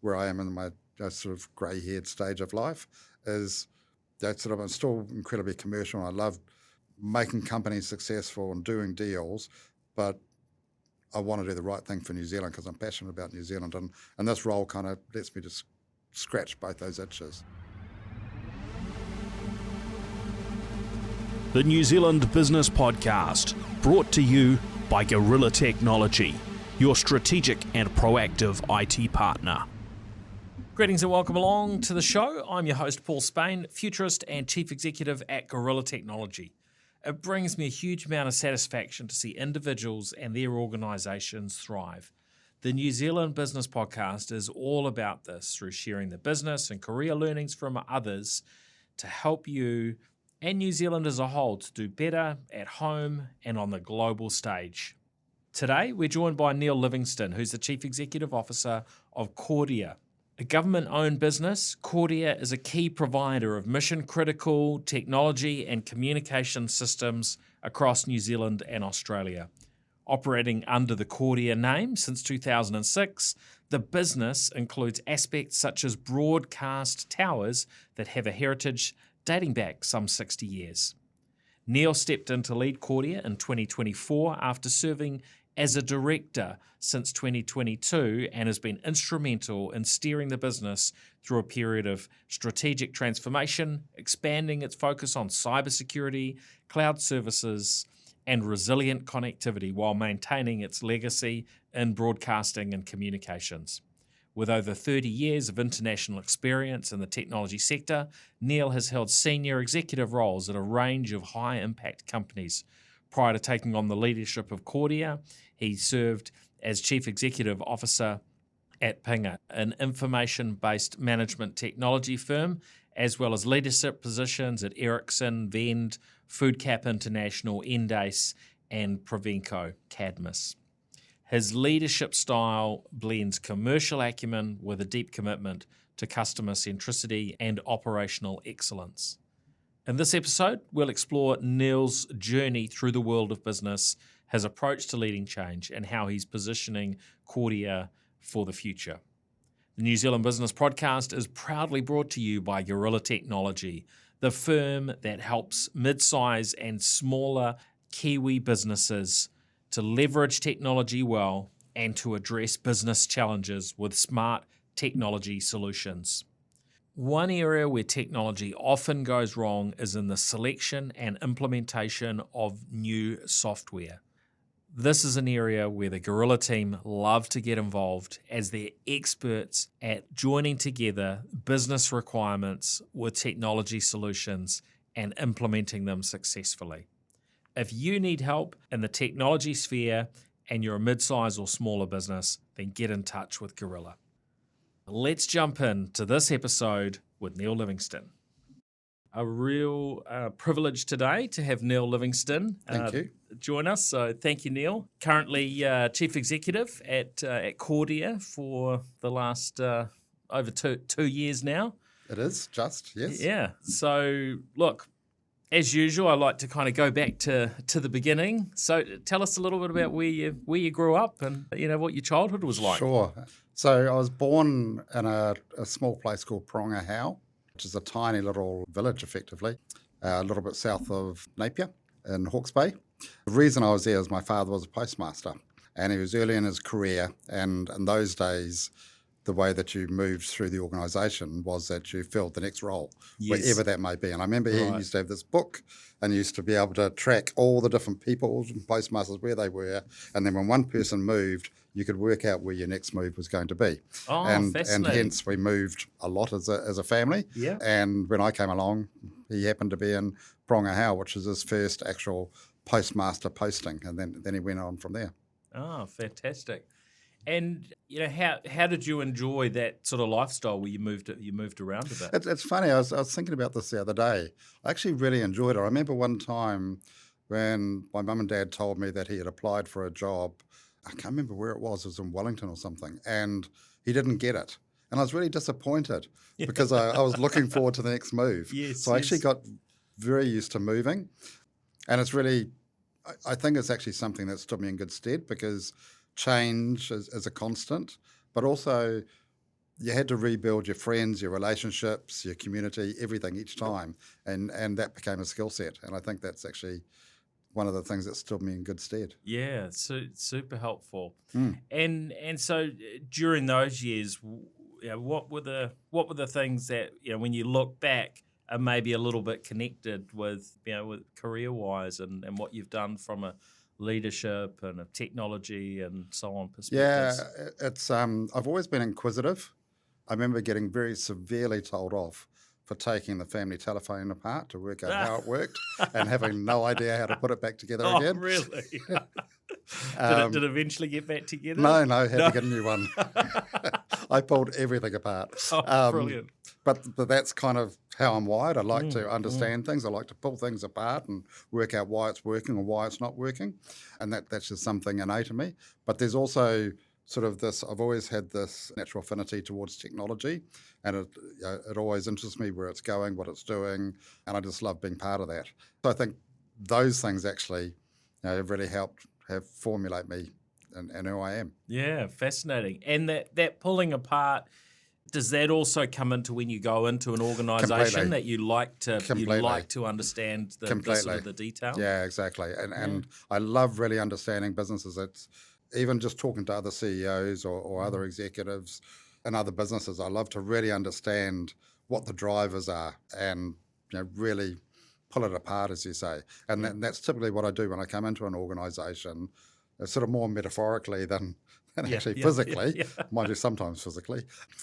where I am in my sort of grey-haired stage of life, is that sort of I'm still incredibly commercial. And I love making companies successful and doing deals, but I want to do the right thing for New Zealand because I'm passionate about New Zealand, and this role kind of lets me just scratch both those itches. The New Zealand Business Podcast, brought to you by Gorilla Technology, your strategic and proactive IT partner. Greetings and welcome along to the show. I'm your host, Paul Spain, futurist and chief executive at Gorilla Technology. It brings me a huge amount of satisfaction to see individuals and their organisations thrive. The New Zealand Business Podcast is all about this, through sharing the business and career learnings from others to help you and New Zealand as a whole to do better at home and on the global stage. Today, we're joined by Neil Livingston, who's the Chief Executive Officer of Kordia. A government-owned business, Kordia is a key provider of mission-critical technology and communication systems across New Zealand and Australia. Operating under the Kordia name since 2006, the business includes aspects such as broadcast towers that have a heritage dating back some 60 years. Neil stepped in to lead Kordia in 2024 after serving as a director since 2022 and has been instrumental in steering the business through a period of strategic transformation, expanding its focus on cybersecurity, cloud services, and resilient connectivity while maintaining its legacy in broadcasting and communications. With over 30 years of international experience in the technology sector, Neil has held senior executive roles at a range of high-impact companies. Prior to taking on the leadership of Kordia, he served as Chief Executive Officer at Pinga, an information-based management technology firm, as well as leadership positions at Ericsson, Vend, Foodcap International, Endace, and Provenco Cadmus. His leadership style blends commercial acumen with a deep commitment to customer centricity and operational excellence. In this episode, we'll explore Neil's journey through the world of business, his approach to leading change, and how he's positioning Kordia for the future. The New Zealand Business Podcast is proudly brought to you by Gorilla Technology, the firm that helps mid-size and smaller Kiwi businesses to leverage technology well and to address business challenges with smart technology solutions. One area where technology often goes wrong is in the selection and implementation of new software. This is an area where the Gorilla team love to get involved as they're experts at joining together business requirements with technology solutions and implementing them successfully. If you need help in the technology sphere and you're a mid-size or smaller business, then get in touch with Gorilla. Let's jump into this episode with Neil Livingston. A real privilege today to have Neil Livingston join us. So thank you, Neil. Currently Chief Executive at Kordia for the last over two years now. It is, yes. Yeah. So look, as usual, I like to kind of go back to the beginning. So tell us a little bit about where you grew up and what your childhood was like. Sure. So I was born in a small place called Porongahau, which is a tiny little village, effectively, a little bit south of Napier in Hawke's Bay. The reason I was there is my father was a postmaster, and he was early in his career. And in those days, the way that you moved through the organisation was that you filled the next role, wherever that may be. And I remember he used to have this book and used to be able to track all the different people and postmasters where they were. And then when one person moved, you could work out where your next move was going to be. Oh, and fascinating. Hence we moved a lot as a family. Yeah. And when I came along, he happened to be in Porongahau, which was his first actual postmaster posting. And then he went on from there. Oh, fantastic. And how did you enjoy that sort of lifestyle where you moved around a bit? It's funny. I was thinking about this the other day. I actually really enjoyed it. I remember one time when my mum and dad told me that he had applied for a job. I can't remember where it was. It was in Wellington or something, and he didn't get it. And I was really disappointed because I was looking forward to the next move. So I actually got very used to moving, and it's really, I think it's actually something that stood me in good stead because change is a constant, but also you had to rebuild your friends, your relationships, your community, everything each time, and that became a skill set. And I think that's actually one of the things that stood me in good stead. Yeah, super helpful. Mm. And so during those years, what were the things that when you look back are maybe a little bit connected with with career wise and what you've done from a leadership and a technology and so on perspectives? Yeah, it's I've always been inquisitive. I remember getting very severely told off for taking the family telephone apart to work out how it worked and having no idea how to put it back together Oh, again. really? Did it eventually get back together? No, had to get a new one. I pulled everything apart. Oh, brilliant. But that's kind of how I'm wired. I like to understand things. I like to pull things apart and work out why it's working or why it's not working. And that's just something innate in me. But there's also sort of this, I've always had this natural affinity towards technology, and it always interests me where it's going, what it's doing, and I just love being part of that. So I think those things actually have really helped formulate me and who I am. Yeah, fascinating. And that pulling apart, does that also come into when you go into an organisation Completely. that you like to understand the detail? Yeah, exactly. And I love really understanding businesses. It's even just talking to other CEOs or other executives in other businesses. I love to really understand what the drivers are and really pull it apart, as you say. And that's typically what I do when I come into an organisation, sort of more metaphorically than actually physically. Mind you, sometimes physically,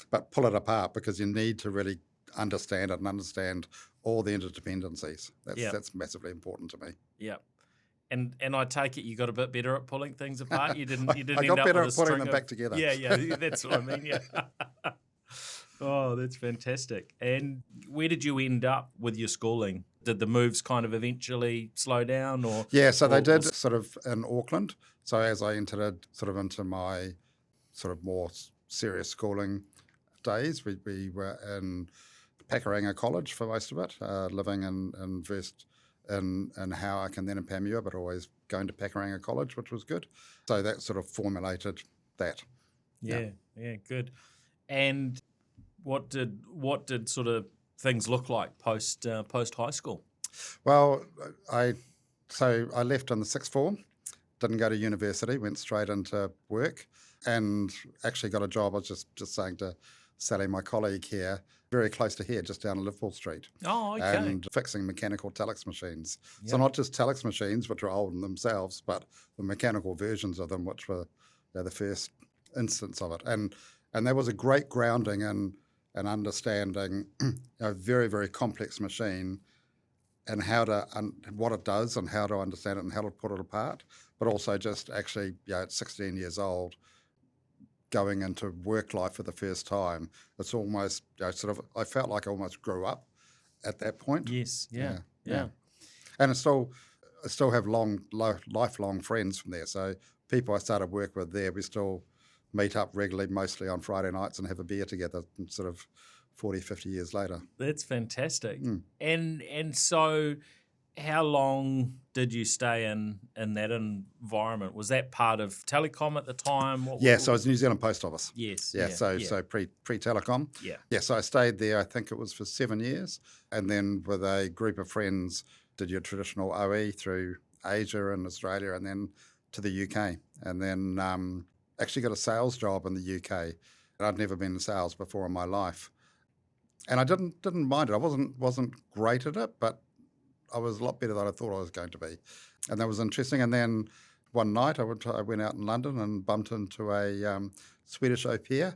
but pull it apart because you need to really understand it and understand all the interdependencies. That's massively important to me. Yeah. And I take it you got a bit better at pulling things apart. You didn't. I end got up better with at a putting string them of- back together. Yeah, that's what I mean. Yeah. Oh, that's fantastic. And where did you end up with your schooling? Did the moves kind of eventually slow down, or Yeah, so they did or- sort of in Auckland. So as I entered sort of into my sort of more serious schooling days, we were in Pakuranga College for most of it, living and versed in Howick and then in Panmure, but always going to Pakuranga College, which was good. So that sort of formulated that. Yeah, good. And what did sort of things look like post high school? Well, I left in the sixth form, didn't go to university, went straight into work, and actually got a job. I was just saying to Sally, my colleague here, very close to here, just down Liverpool Street. Oh, okay. And fixing mechanical telex machines. Yep. So not just telex machines, which are old in themselves, but the mechanical versions of them, which were the first instance of it. And there was a great grounding in understanding a very, very complex machine and what it does and how to understand it and how to put it apart. But also just actually, at 16 years old, going into work life for the first time, it's almost I felt like I almost grew up at that point. Yes, yeah. And I still have lifelong friends from there. So people I started work with there, we still meet up regularly, mostly on Friday nights, and have a beer together sort of 40, 50 years later. That's fantastic. And so how long did you stay in that environment? Was that part of telecom at the time? So it was New Zealand Post Office. Yes. So pre-telecom. Yeah. So I stayed there, I think it was for 7 years, and then with a group of friends did your traditional OE through Asia and Australia and then to the UK. And then actually got a sales job in the UK. And I'd never been in sales before in my life. And I didn't mind it. I wasn't great at it, but I was a lot better than I thought I was going to be. And that was interesting. And then one night I went out in London and bumped into a Swedish au pair,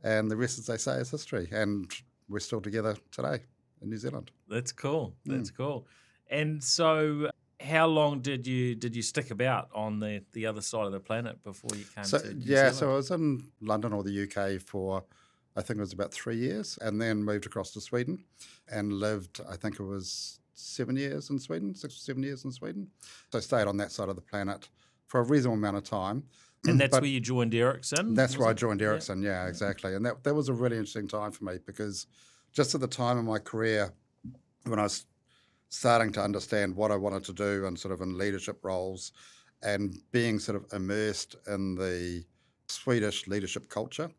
and the rest, as they say, is history. And we're still together today in New Zealand. That's cool. That's cool. And so how long did you stick about on the other side of the planet before you came to New Zealand? So I was in London or the UK for, I think it was about 3 years, and then moved across to Sweden and lived, I think it was 7 years in Sweden, 6 or 7 years in Sweden. So I stayed on that side of the planet for a reasonable amount of time. And that's where you joined Ericsson? That's where I joined Ericsson, yeah, exactly. And that was a really interesting time for me because just at the time in my career when I was starting to understand what I wanted to do and sort of in leadership roles and being sort of immersed in the Swedish leadership culture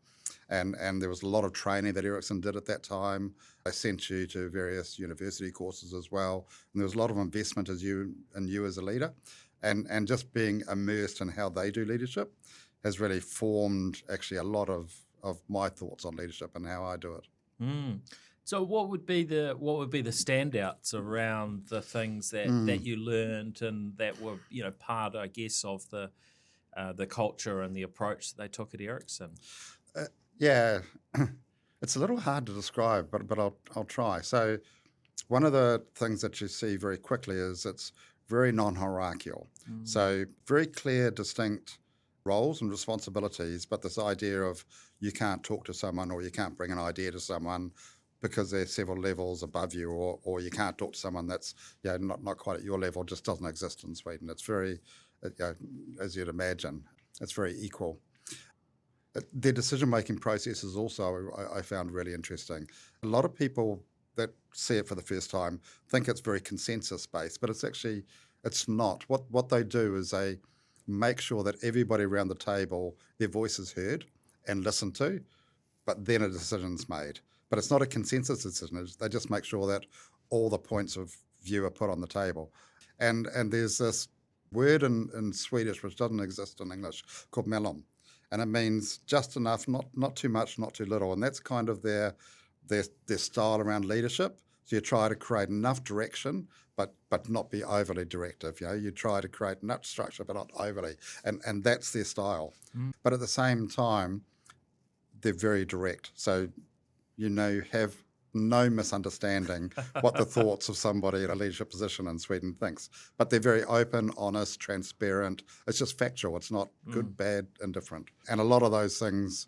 And there was a lot of training that Ericsson did at that time. They sent you to various university courses as well. And there was a lot of investment in you as a leader. And just being immersed in how they do leadership has really formed actually a lot of my thoughts on leadership and how I do it. Mm. So what would be the standouts around the things that you learned and that were part, I guess, of the culture and the approach that they took at Ericsson? Yeah, it's a little hard to describe, but I'll try. So one of the things that you see very quickly is it's very non-hierarchical. So very clear, distinct roles and responsibilities, but this idea of you can't talk to someone or you can't bring an idea to someone because they're several levels above you, or you can't talk to someone that's not quite at your level, just doesn't exist in Sweden. It's very, as you'd imagine, it's very equal. Their decision-making processes also I found really interesting. A lot of people that see it for the first time think it's very consensus-based, but it's not. What they do is they make sure that everybody around the table, their voice is heard and listened to, but then a decision's made. But it's not a consensus decision. They just make sure that all the points of view are put on the table. And there's this word in Swedish which doesn't exist in English called melon. And it means just enough, not too much, not too little. And that's kind of their style around leadership. So you try to create enough direction, but not be overly directive. You try to create enough structure, but not overly. And that's their style. But at the same time, they're very direct. So have no misunderstanding what the thoughts of somebody in a leadership position in Sweden thinks. But they're very open, honest, transparent. It's just factual. It's not good, bad, indifferent. And a lot of those things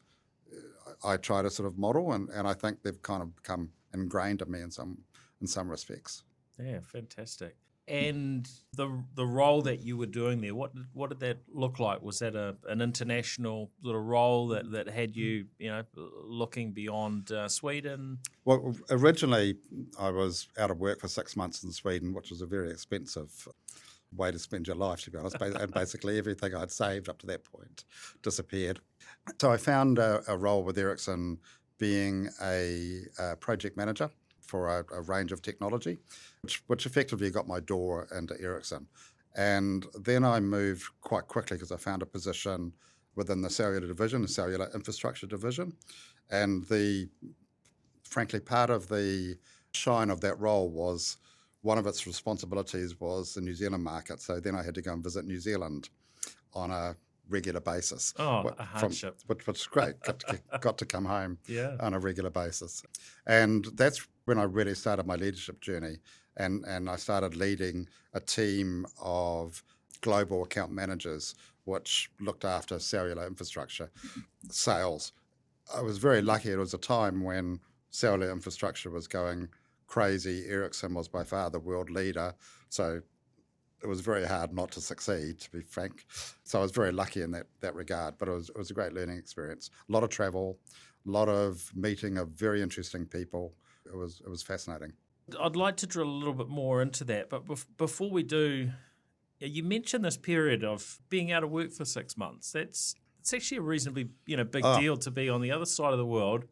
I try to sort of model, and I think they've kind of become ingrained in me in some respects. Yeah, fantastic. And the role that you were doing there, what did that look like? Was that an international sort of role that had you looking beyond Sweden? Well, originally I was out of work for 6 months in Sweden, which was a very expensive way to spend your life, to be honest. And basically everything I'd saved up to that point disappeared. So I found a role with Ericsson being a project manager for a range of technology, which effectively got my door into Ericsson. And then I moved quite quickly because I found a position within the cellular division, the cellular infrastructure division. And frankly, part of the shine of that role was one of its responsibilities was the New Zealand market. So then I had to go and visit New Zealand on a regular basis. Oh, a hardship. Which was great. Got to come home yeah. on a regular basis. And that's when I really started my leadership journey. And I started leading a team of global account managers, which looked after cellular infrastructure sales. I was very lucky. It was a time when cellular infrastructure was going crazy. Ericsson was by far the world leader. So it was very hard not to succeed, to be frank. So I was very lucky in that regard, but it was a great learning experience. A lot of travel, a lot of meeting of very interesting people. It was fascinating. I'd like to drill a little bit more into that, but before we do, you mentioned this period of being out of work for 6 months. It's actually a reasonably big deal to be on the other side of the world,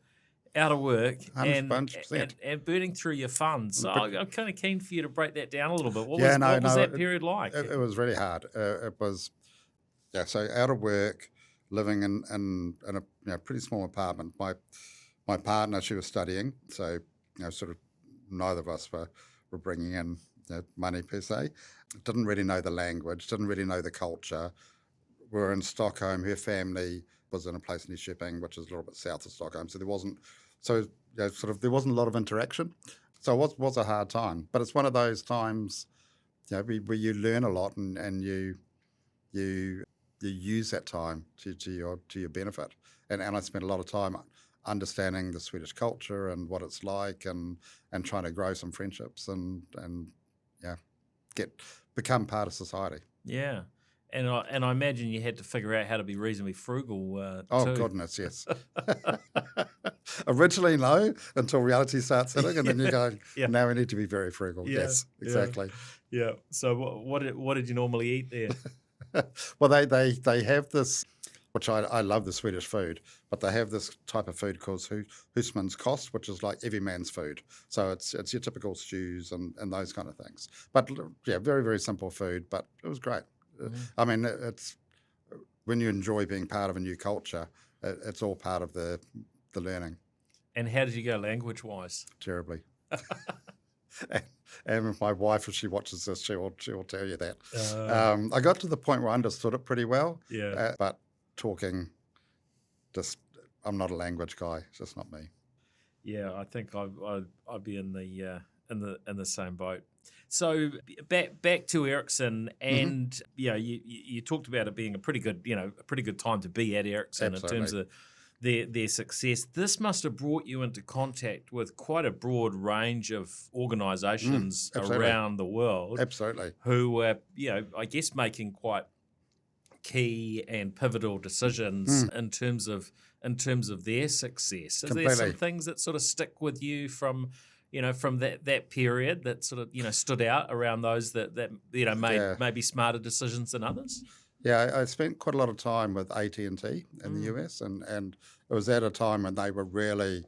out of work, 100%. and burning through your funds. So I'm kind of keen for you to break that down a little bit. What was that period like? It was really hard. It was, so out of work, living in a pretty small apartment. My partner, she was studying, so sort of neither of us were bringing in money per se. Didn't really know the language, didn't really know the culture. We were in Stockholm. Her family was in a place near Shipping, which is a little bit south of Stockholm. So there wasn't a lot of interaction. So it was a hard time. But it's one of those times where you learn a lot and you use that time to your benefit. And I spent a lot of time understanding the Swedish culture and what it's like and trying to grow some friendships and become part of society. Yeah. And I imagine you had to figure out how to be reasonably frugal too. Goodness, yes. Originally, no, until reality starts hitting, and then you go, now we need to be very frugal. Yeah, yes, exactly. Yeah. So what did you normally eat there? Well, they have this, which I love the Swedish food, but they have this type of food called husman's kost, which is like every man's food. So it's your typical stews and those kind of things. But yeah, very, very simple food, but it was great. I mean, it's when you enjoy being part of a new culture, it's all part of the learning. And how did you go language-wise? Terribly. And my wife, if she watches this, she will tell you that. I got to the point where I understood it pretty well. Yeah. But talking, I'm not a language guy. It's just not me. Yeah, I think I'd be in the same boat. So back to Ericsson, and you talked about it being a pretty good time to be at Ericsson. Absolutely. In terms of their success. This must have brought you into contact with quite a broad range of organisations around the world. Absolutely. Who were, I guess making quite key and pivotal decisions in terms of their success. Is there some things that sort of stick with you from that period that sort of stood out around those that made maybe smarter decisions than others? Yeah, I spent quite a lot of time with AT&T in the US, and it was at a time when they were really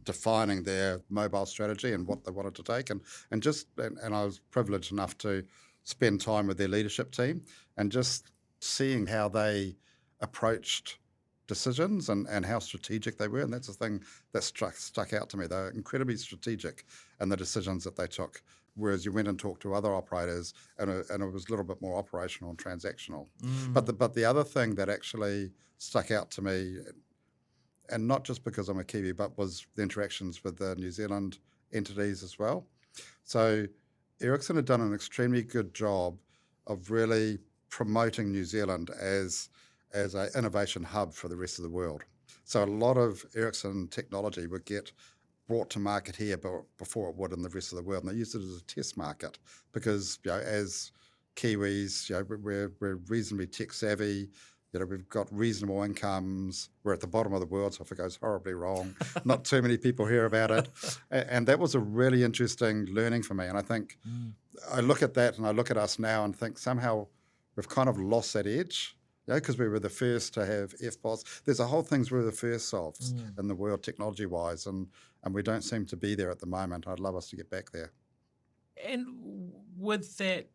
defining their mobile strategy and what they wanted to take, and I was privileged enough to spend time with their leadership team and just seeing how they approached decisions and how strategic they were, and that's the thing that stuck out to me. They were incredibly strategic in the decisions that they took. Whereas you went and talked to other operators, and it was a little bit more operational and transactional. But the other thing that actually stuck out to me, and not just because I'm a Kiwi, but was the interactions with the New Zealand entities as well. So Ericsson had done an extremely good job of really promoting New Zealand as an innovation hub for the rest of the world. So a lot of Ericsson technology would get brought to market here before it would in the rest of the world. And they used it as a test market because, as Kiwis, we're reasonably tech savvy. We've got reasonable incomes. We're at the bottom of the world, so if it goes horribly wrong, not too many people hear about it. And that was a really interesting learning for me. And I think I look at that and I look at us now and think somehow we've kind of lost that edge. Because we were the first to have FPOS. There's a whole things we were the first of in the world technology-wise, and we don't seem to be there at the moment. I'd love us to get back there. And with that,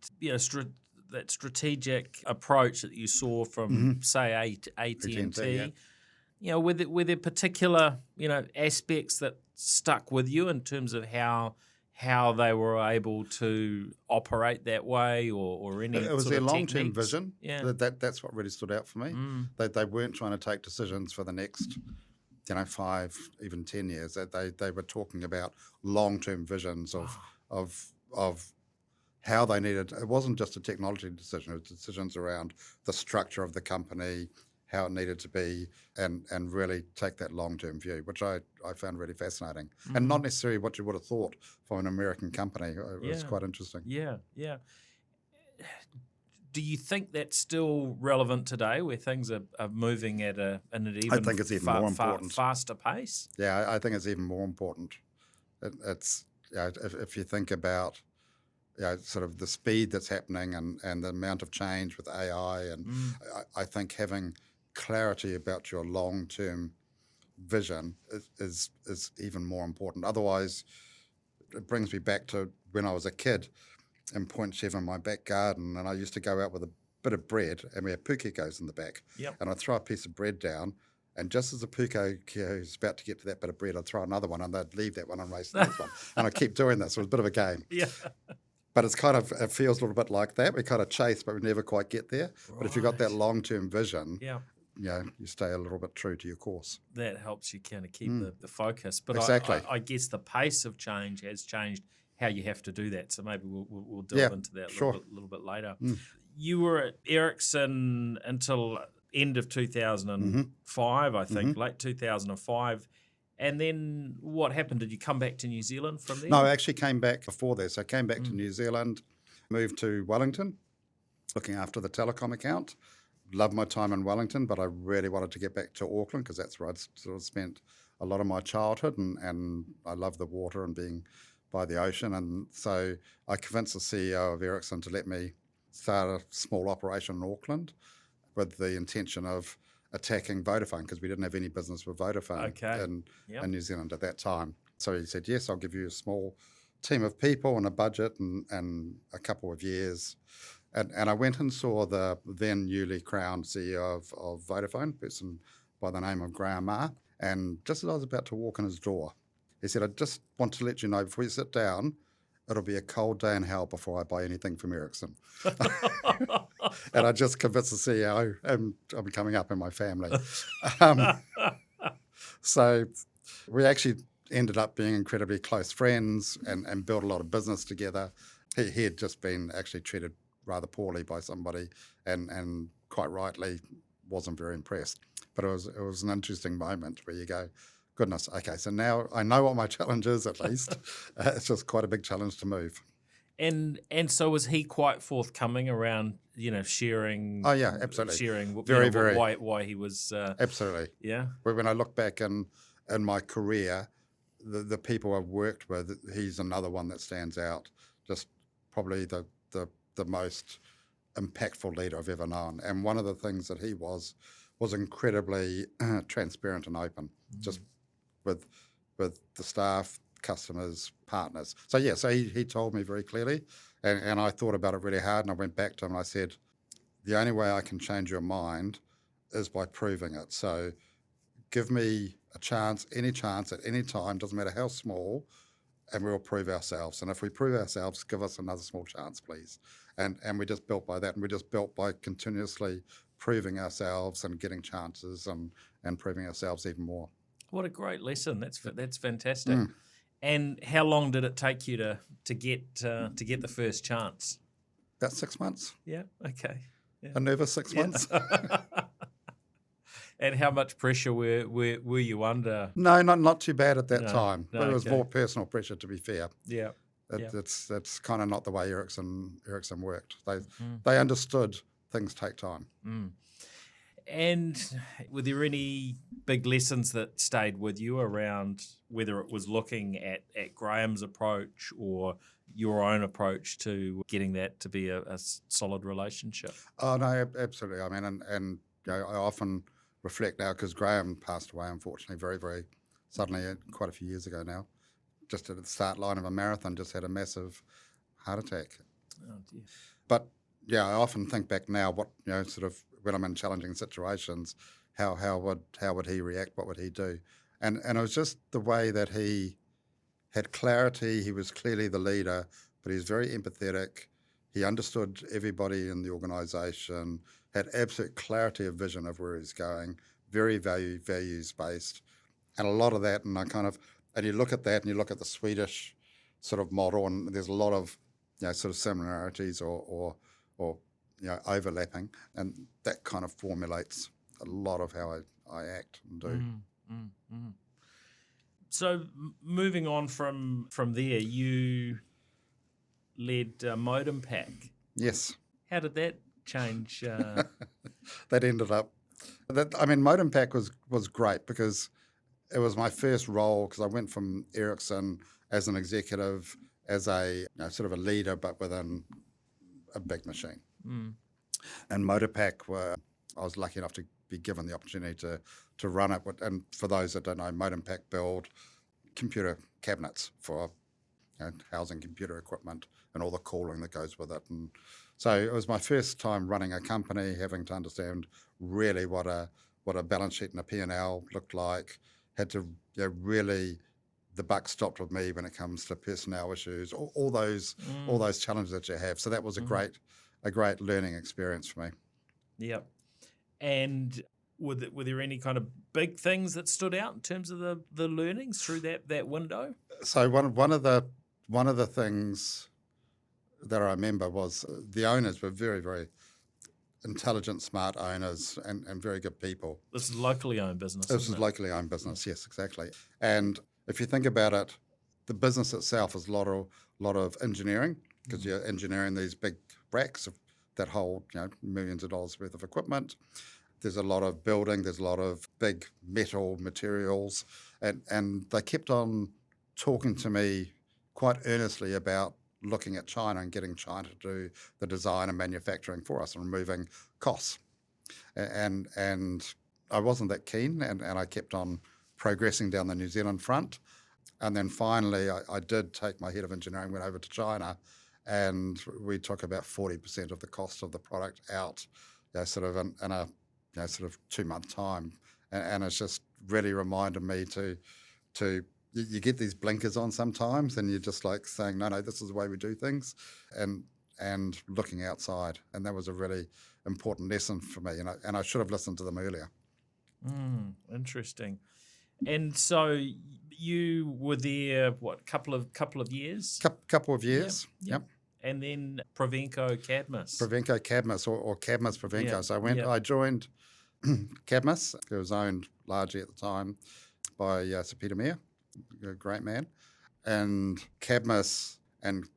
that strategic approach that you saw from, say, AT&T, were there particular, aspects that stuck with you in terms of how they were able to operate that way, or any? It was their long-term techniques? vision. Yeah, that's what really stood out for me. They weren't trying to take decisions for the next, 5, even 10 years. They were talking about long-term visions of how they needed. It wasn't just a technology decision; it was decisions around the structure of the company, how it needed to be, and really take that long-term view, which I found really fascinating. And not necessarily what you would have thought from an American company. It was quite interesting. Yeah. Do you think that's still relevant today, where things are moving at an even, I think it's even more important. Faster pace? Yeah, I think it's even more important. It's if you think about sort of the speed that's happening and the amount of change with AI, and I think having clarity about your long-term vision is even more important. Otherwise, it brings me back to when I was a kid in Point Chev in my back garden, and I used to go out with a bit of bread, and we had pukekos in the back. Yep. And I'd throw a piece of bread down, and just as the pukeko was about to get to that bit of bread, I'd throw another one, and they'd leave that one and race the next one. And I'd keep doing this. So it was a bit of a game. Yeah. But it feels a little bit like that. We kind of chase, but we never quite get there. Right. But if you've got that long-term vision, you stay a little bit true to your course. That helps you kind of keep the focus. But exactly. I guess the pace of change has changed how you have to do that. So maybe we'll delve into that a little bit later. You were at Ericsson until end of 2005, I think, late 2005. And then what happened? Did you come back to New Zealand from there? No, I actually came back before this. I came back to New Zealand, moved to Wellington, looking after the telecom account. Loved my time in Wellington, but I really wanted to get back to Auckland because that's where I'd sort of spent a lot of my childhood, and I love the water and being by the ocean. And so I convinced the CEO of Ericsson to let me start a small operation in Auckland with the intention of attacking Vodafone because we didn't have any business with Vodafone in New Zealand at that time. So he said, yes, I'll give you a small team of people and a budget and a couple of years. And I went and saw the then newly crowned CEO of Vodafone, a person by the name of Graham Ma. And just as I was about to walk in his door, he said, I just want to let you know before you sit down, it'll be a cold day in hell before I buy anything from Ericsson. And I just convinced the CEO, and I'm coming up in my family. So we actually ended up being incredibly close friends and built a lot of business together. He had just been actually treated rather poorly by somebody and quite rightly wasn't very impressed. But it was an interesting moment where you go, goodness, okay, so now I know what my challenge is at least. It's just quite a big challenge to move. And so was he quite forthcoming around, sharing? Oh yeah, absolutely. Sharing very why he was absolutely. Yeah. When I look back in my career, the people I've worked with, he's another one that stands out. Just probably the most impactful leader I've ever known. And one of the things that he was incredibly transparent and open, just with the staff, customers, partners. So he told me very clearly, and I thought about it really hard, and I went back to him and I said, the only way I can change your mind is by proving it. So give me a chance at any time, doesn't matter how small, and we'll prove ourselves. And if we prove ourselves, give us another small chance, please. And we just built by that, and we just built by continuously proving ourselves and getting chances and proving ourselves even more. What a great lesson! That's fantastic. And how long did it take you to get the first chance? About 6 months. Yeah. Okay. Yeah. A nervous 6 months. And how much pressure were you under? No, not too bad at that time. No, but it was more personal pressure, to be fair. Yeah. That's kind of not the way Ericsson worked. They understood things take time. And were there any big lessons that stayed with you around whether it was looking at Graham's approach or your own approach to getting that to be a solid relationship? Oh no, absolutely. I mean, and I often reflect now because Graham passed away, unfortunately, very, very suddenly, quite a few years ago now. Just at the start line of a marathon, just had a massive heart attack. Oh dear. But yeah, I often think back now, what sort of when I'm in challenging situations, how would he react? What would he do? And it was just the way that he had clarity. He was clearly the leader, but he was very empathetic. He understood everybody in the organisation, had absolute clarity of vision of where he's going, very values-based. And a lot of that, and you look at that and you look at the Swedish sort of model, and there's a lot of sort of similarities or overlapping, and that kind of formulates a lot of how I act and do. So moving on from there, you led Modem Pack. Yes. How did that change? That ended up. Modem Pack was great because it was my first role, because I went from Ericsson as an executive, as a sort of a leader, but within a big machine. And Modem Pack I was lucky enough to be given the opportunity to run it. And for those that don't know, Modem Pack build computer cabinets for housing computer equipment and all the cooling that goes with it. And so it was my first time running a company, having to understand really what a balance sheet and a P&L looked like. Had to really, the buck stopped with me when it comes to personnel issues, all those challenges that you have. So that was a great learning experience for me. Yep. And were there any kind of big things that stood out in terms of the learnings through that window? So one of the things that I remember was the owners were very, very intelligent, smart owners and very good people. This is locally owned business. This is locally owned business, yes, exactly. And if you think about it, the business itself is a lot of engineering, because you're engineering these big racks that hold millions of dollars worth of equipment. There's a lot of building, there's a lot of big metal materials, and they kept on talking to me quite earnestly about looking at China and getting China to do the design and manufacturing for us and removing costs. And I wasn't that keen, and I kept on progressing down the New Zealand front. And then finally, I did take my head of engineering, went over to China, and we took about 40% of the cost of the product out, sort of in a sort of 2-month time. And it's just really reminded me to you get these blinkers on sometimes, and you're just like saying, no, this is the way we do things, and looking outside. And that was a really important lesson for me, and I should have listened to them earlier. Interesting. And so you were there, what, couple of years? Couple of years, yep. And then Provenco Cadmus. Provenco Cadmus, or Cadmus Provenco. Yeah, So I joined Cadmus. It was owned largely at the time by Sir Peter Mayer, a great man. And Cadmus and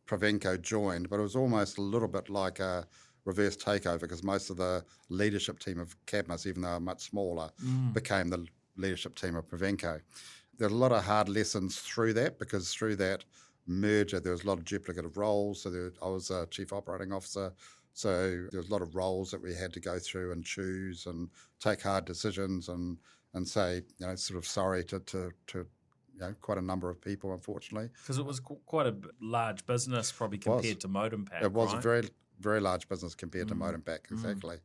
Provenco joined, but it was almost a little bit like a reverse takeover, because most of the leadership team of Cadmus, even though much smaller, became the leadership team of Provenco. There were a lot of hard lessons through that, because through that merger there was a lot of duplicative roles. So I was a chief operating officer, so there was a lot of roles that we had to go through and choose and take hard decisions and say, sort of sorry to quite a number of people, unfortunately. Because it was quite a large business, probably compared to Modempack. It was right? a very, very large business compared to Modempack, exactly.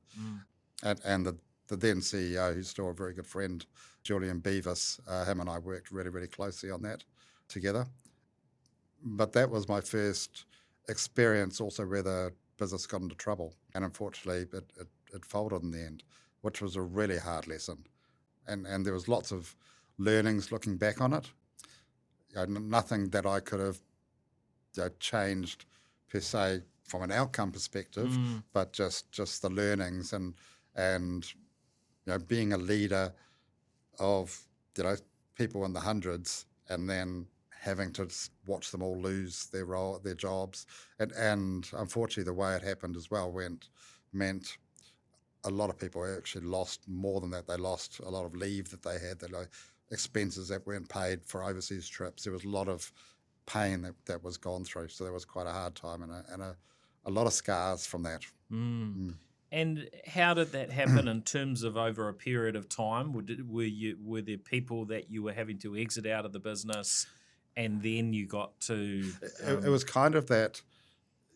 And the then CEO, who's still a very good friend, Julian Beavis, him and I worked really, really closely on that together. But that was my first experience also where the business got into trouble. And unfortunately, it folded in the end, which was a really hard lesson. And there was lots of learnings looking back on it. Nothing that I could have changed per se from an outcome perspective, but just the learnings and being a leader of people in the hundreds, and then having to watch them all lose their jobs, and unfortunately the way it happened as well meant a lot of people actually lost more than that. They lost a lot of leave that they had, expenses that weren't paid for overseas trips. There was a lot of pain that was gone through. So that was quite a hard time, and a lot of scars from that. And how did that happen in terms of over a period of time? Were there people that you were having to exit out of the business, and then you got to... It was kind of that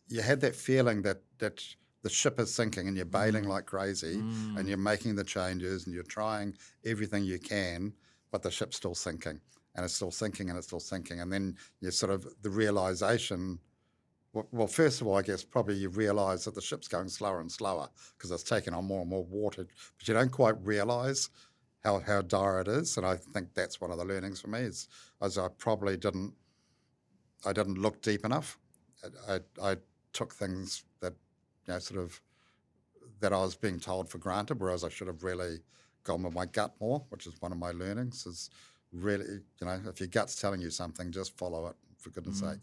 you had that feeling that the ship is sinking, and you're bailing like crazy, and you're making the changes, and you're trying everything you can, but the ship's still sinking, and it's still sinking, and it's still sinking. And then you sort of, the realisation, well, first of all, I guess probably you realise that the ship's going slower and slower because it's taking on more and more water, but you don't quite realise how dire it is. And I think that's one of the learnings for me, is I probably didn't look deep enough. I took things that that I was being told for granted, whereas I should have really gone with my gut more, which is one of my learnings, is really, if your gut's telling you something, just follow it, for goodness sake.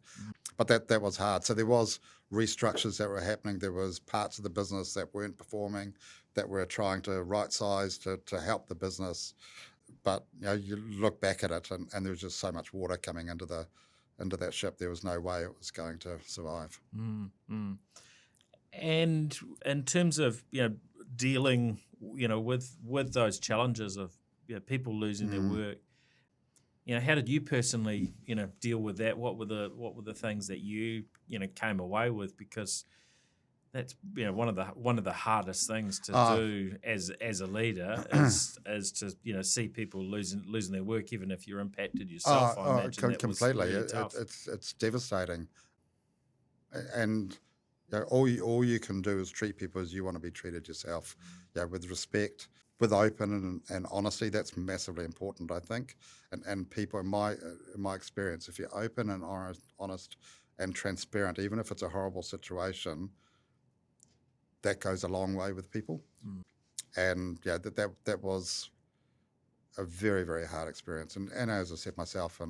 But that was hard. So there was restructures that were happening. There was parts of the business that weren't performing, that we're trying to right-size to help the business. But you look back at it, and there was just so much water coming into that ship. There was no way it was going to survive. And in terms of dealing with those challenges of people losing their work, how did you personally deal with that? What were the things that you came away with? Because that's one of the hardest things to do as a leader is to see people losing their work, even if you're impacted yourself. I imagine that completely. Was really tough. It's devastating, and all you can do is treat people as you want to be treated yourself, with respect, with open and honesty. That's massively important, I think. And people, in my experience, if you're open and honest and transparent, even if it's a horrible situation, that goes a long way with people. And that was a very, very hard experience. And as I said, myself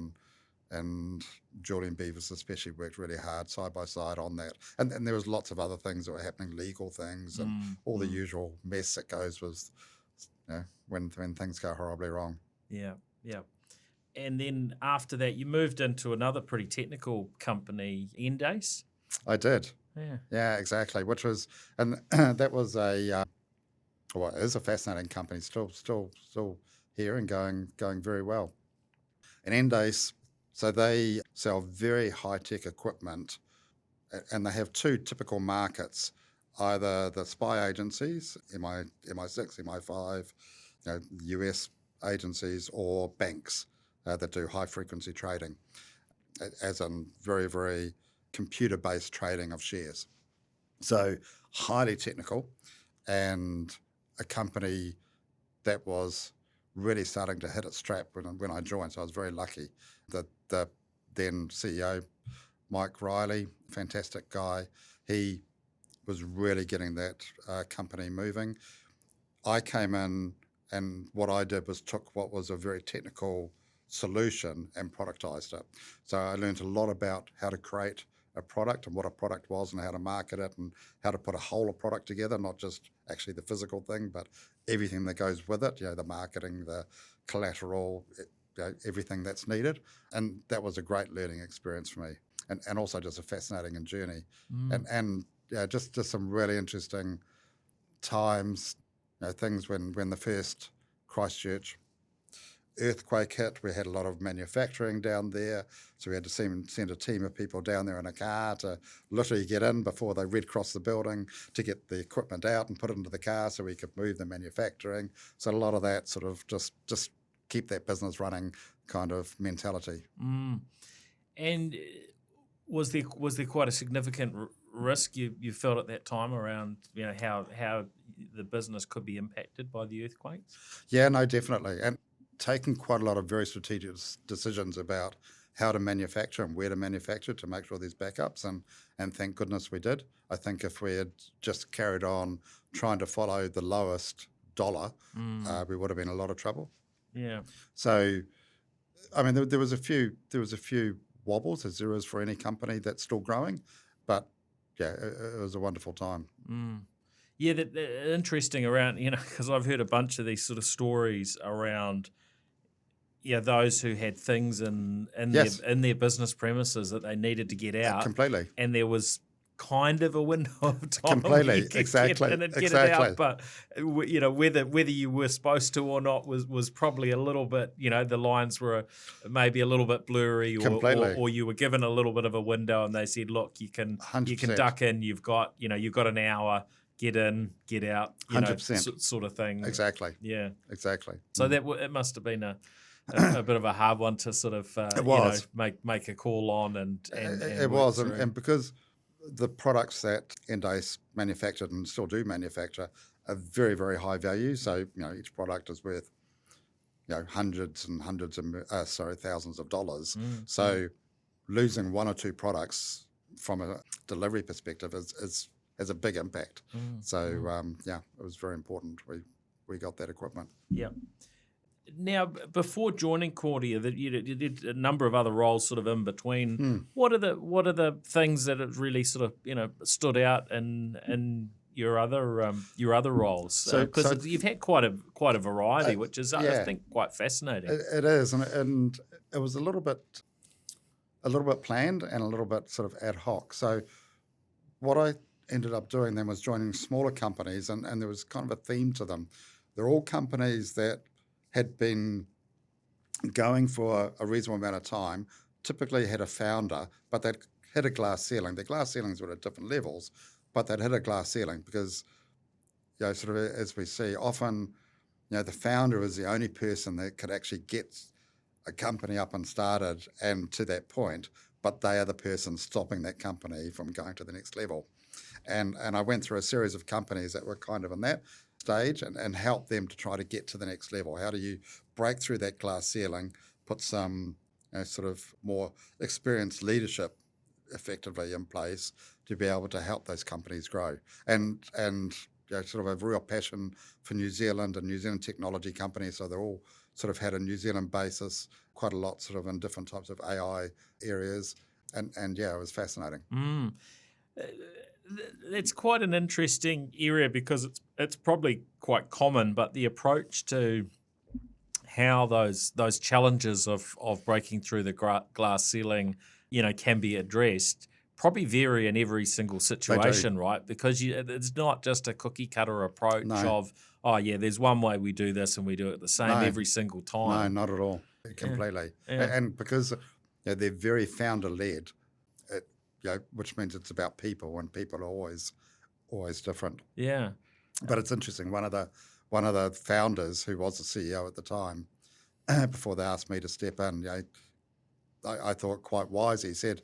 and Julian Beavis especially worked really hard side by side on that. And there was lots of other things that were happening, legal things and all the usual mess that goes with when things go horribly wrong. Yeah. And then after that, you moved into another pretty technical company, Endace. I did. Yeah. Yeah, exactly. Which was, and that was a Well, it is a fascinating company, still here and going very well. And Endace, so they sell very high-tech equipment, and they have two typical markets, either the spy agencies, MI6, MI5, US agencies, or banks that do high-frequency trading, as in very, very computer-based trading of shares. So highly technical, and a company that was really starting to hit its strap when I joined. So I was very lucky. The then CEO, Mike Riley, fantastic guy, he was really getting that company moving. I came in, and what I did was took what was a very technical solution and productized it. So I learned a lot about how to create a product and what a product was and how to market it and how to put a whole of product together, not just actually the physical thing, but everything that goes with it, the marketing, the collateral, everything that's needed. And that was a great learning experience for me, and also just a fascinating journey. And just some really interesting times, things when the first Christchurch earthquake hit. We had a lot of manufacturing down there, so we had to send a team of people down there in a car to literally get in before they red cross the building to get the equipment out and put it into the car so we could move the manufacturing. So a lot of that sort of just keep that business running kind of mentality. And was there quite a significant risk you felt at that time around how the business could be impacted by the earthquakes? Yeah, no, definitely. And taking quite a lot of very strategic decisions about how to manufacture and where to manufacture to make sure there's backups, and thank goodness we did. I think if we had just carried on trying to follow the lowest dollar, we would have been in a lot of trouble. Yeah. So, I mean, there was a few wobbles, as there is for any company that's still growing, but yeah, it was a wonderful time. Yeah, that interesting around, because I've heard a bunch of these sort of stories around, those who had things in Yes. their business premises that they needed to get out. Completely. And there was kind of a window of time Completely. where you could Exactly. get in and get Exactly. it out, but whether you were supposed to or not was probably a little bit, the lines were maybe a little bit blurry, or you were given a little bit of a window, and they said, look, you can 100%. duck in, you've got an hour, get in, get out, 100%. Sort of thing. Exactly. Yeah. Exactly. So it must have been a bit of a hard one to sort of It was. make a call on, and it work was, through. and because the products that Endace manufactured and still do manufacture are very, very high value. So each product is worth hundreds and hundreds of thousands of dollars. So losing one or two products from a delivery perspective has a big impact. So it was very important. We got that equipment. Yeah. Now, before joining Kordia, that you did a number of other roles sort of in between. What are the things that have really sort of stood out in your other roles? Because you've had quite a variety, which is I think quite fascinating. It is, and it was a little bit planned and a little bit sort of ad hoc. So what I ended up doing then was joining smaller companies, and there was kind of a theme to them. They're all companies that had been going for a reasonable amount of time, typically had a founder, but they'd hit a glass ceiling. The glass ceilings were at different levels, but they'd hit a glass ceiling because, sort of as we see, often, the founder is the only person that could actually get a company up and started and to that point, but they are the person stopping that company from going to the next level. And I went through a series of companies that were kind of in that stage and help them to try to get to the next level. How do you break through that glass ceiling, put some sort of more experienced leadership effectively in place to be able to help those companies grow, and sort of a real passion for New Zealand and New Zealand technology companies. So they're all sort of had a New Zealand basis, quite a lot sort of in different types of AI areas, and it was fascinating. It's quite an interesting area because it's probably quite common, but the approach to how those challenges of breaking through the glass ceiling, can be addressed probably vary in every single situation, right? Because it's not just a cookie cutter approach of oh yeah, there's one way we do this and we do it the same No. every single No, time. not at all. Completely. Yeah. And because they're very founder-led, which means it's about people, and people are always different. Yeah. But it's interesting. One of the founders, who was the CEO at the time, before they asked me to step in, I thought quite wise. He said,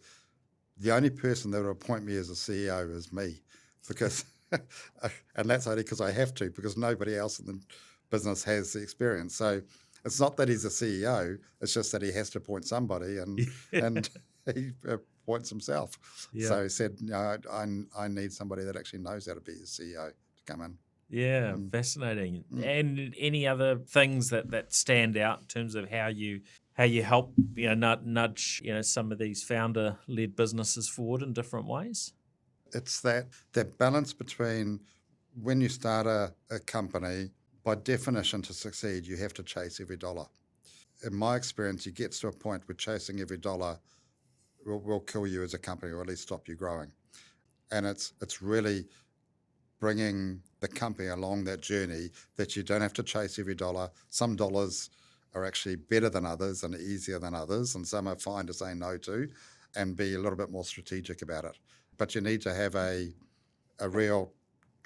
"The only person that will appoint me as a CEO is me," because, and that's only because I have to, because nobody else in the business has the experience. So it's not that he's a CEO; it's just that he has to appoint somebody, and he appoints himself. Yeah. So he said, I need somebody that actually knows how to be a CEO to come in. Yeah, fascinating. And any other things that stand out in terms of how you help nudge some of these founder led businesses forward in different ways? It's that balance between, when you start a company, by definition, to succeed, you have to chase every dollar. In my experience, it gets to a point where chasing every dollar will kill you as a company, or at least stop you growing. And it's really bringing the company along that journey, that you don't have to chase every dollar. Some dollars are actually better than others and easier than others, and some are fine to say no to, and be a little bit more strategic about it. But you need to have a real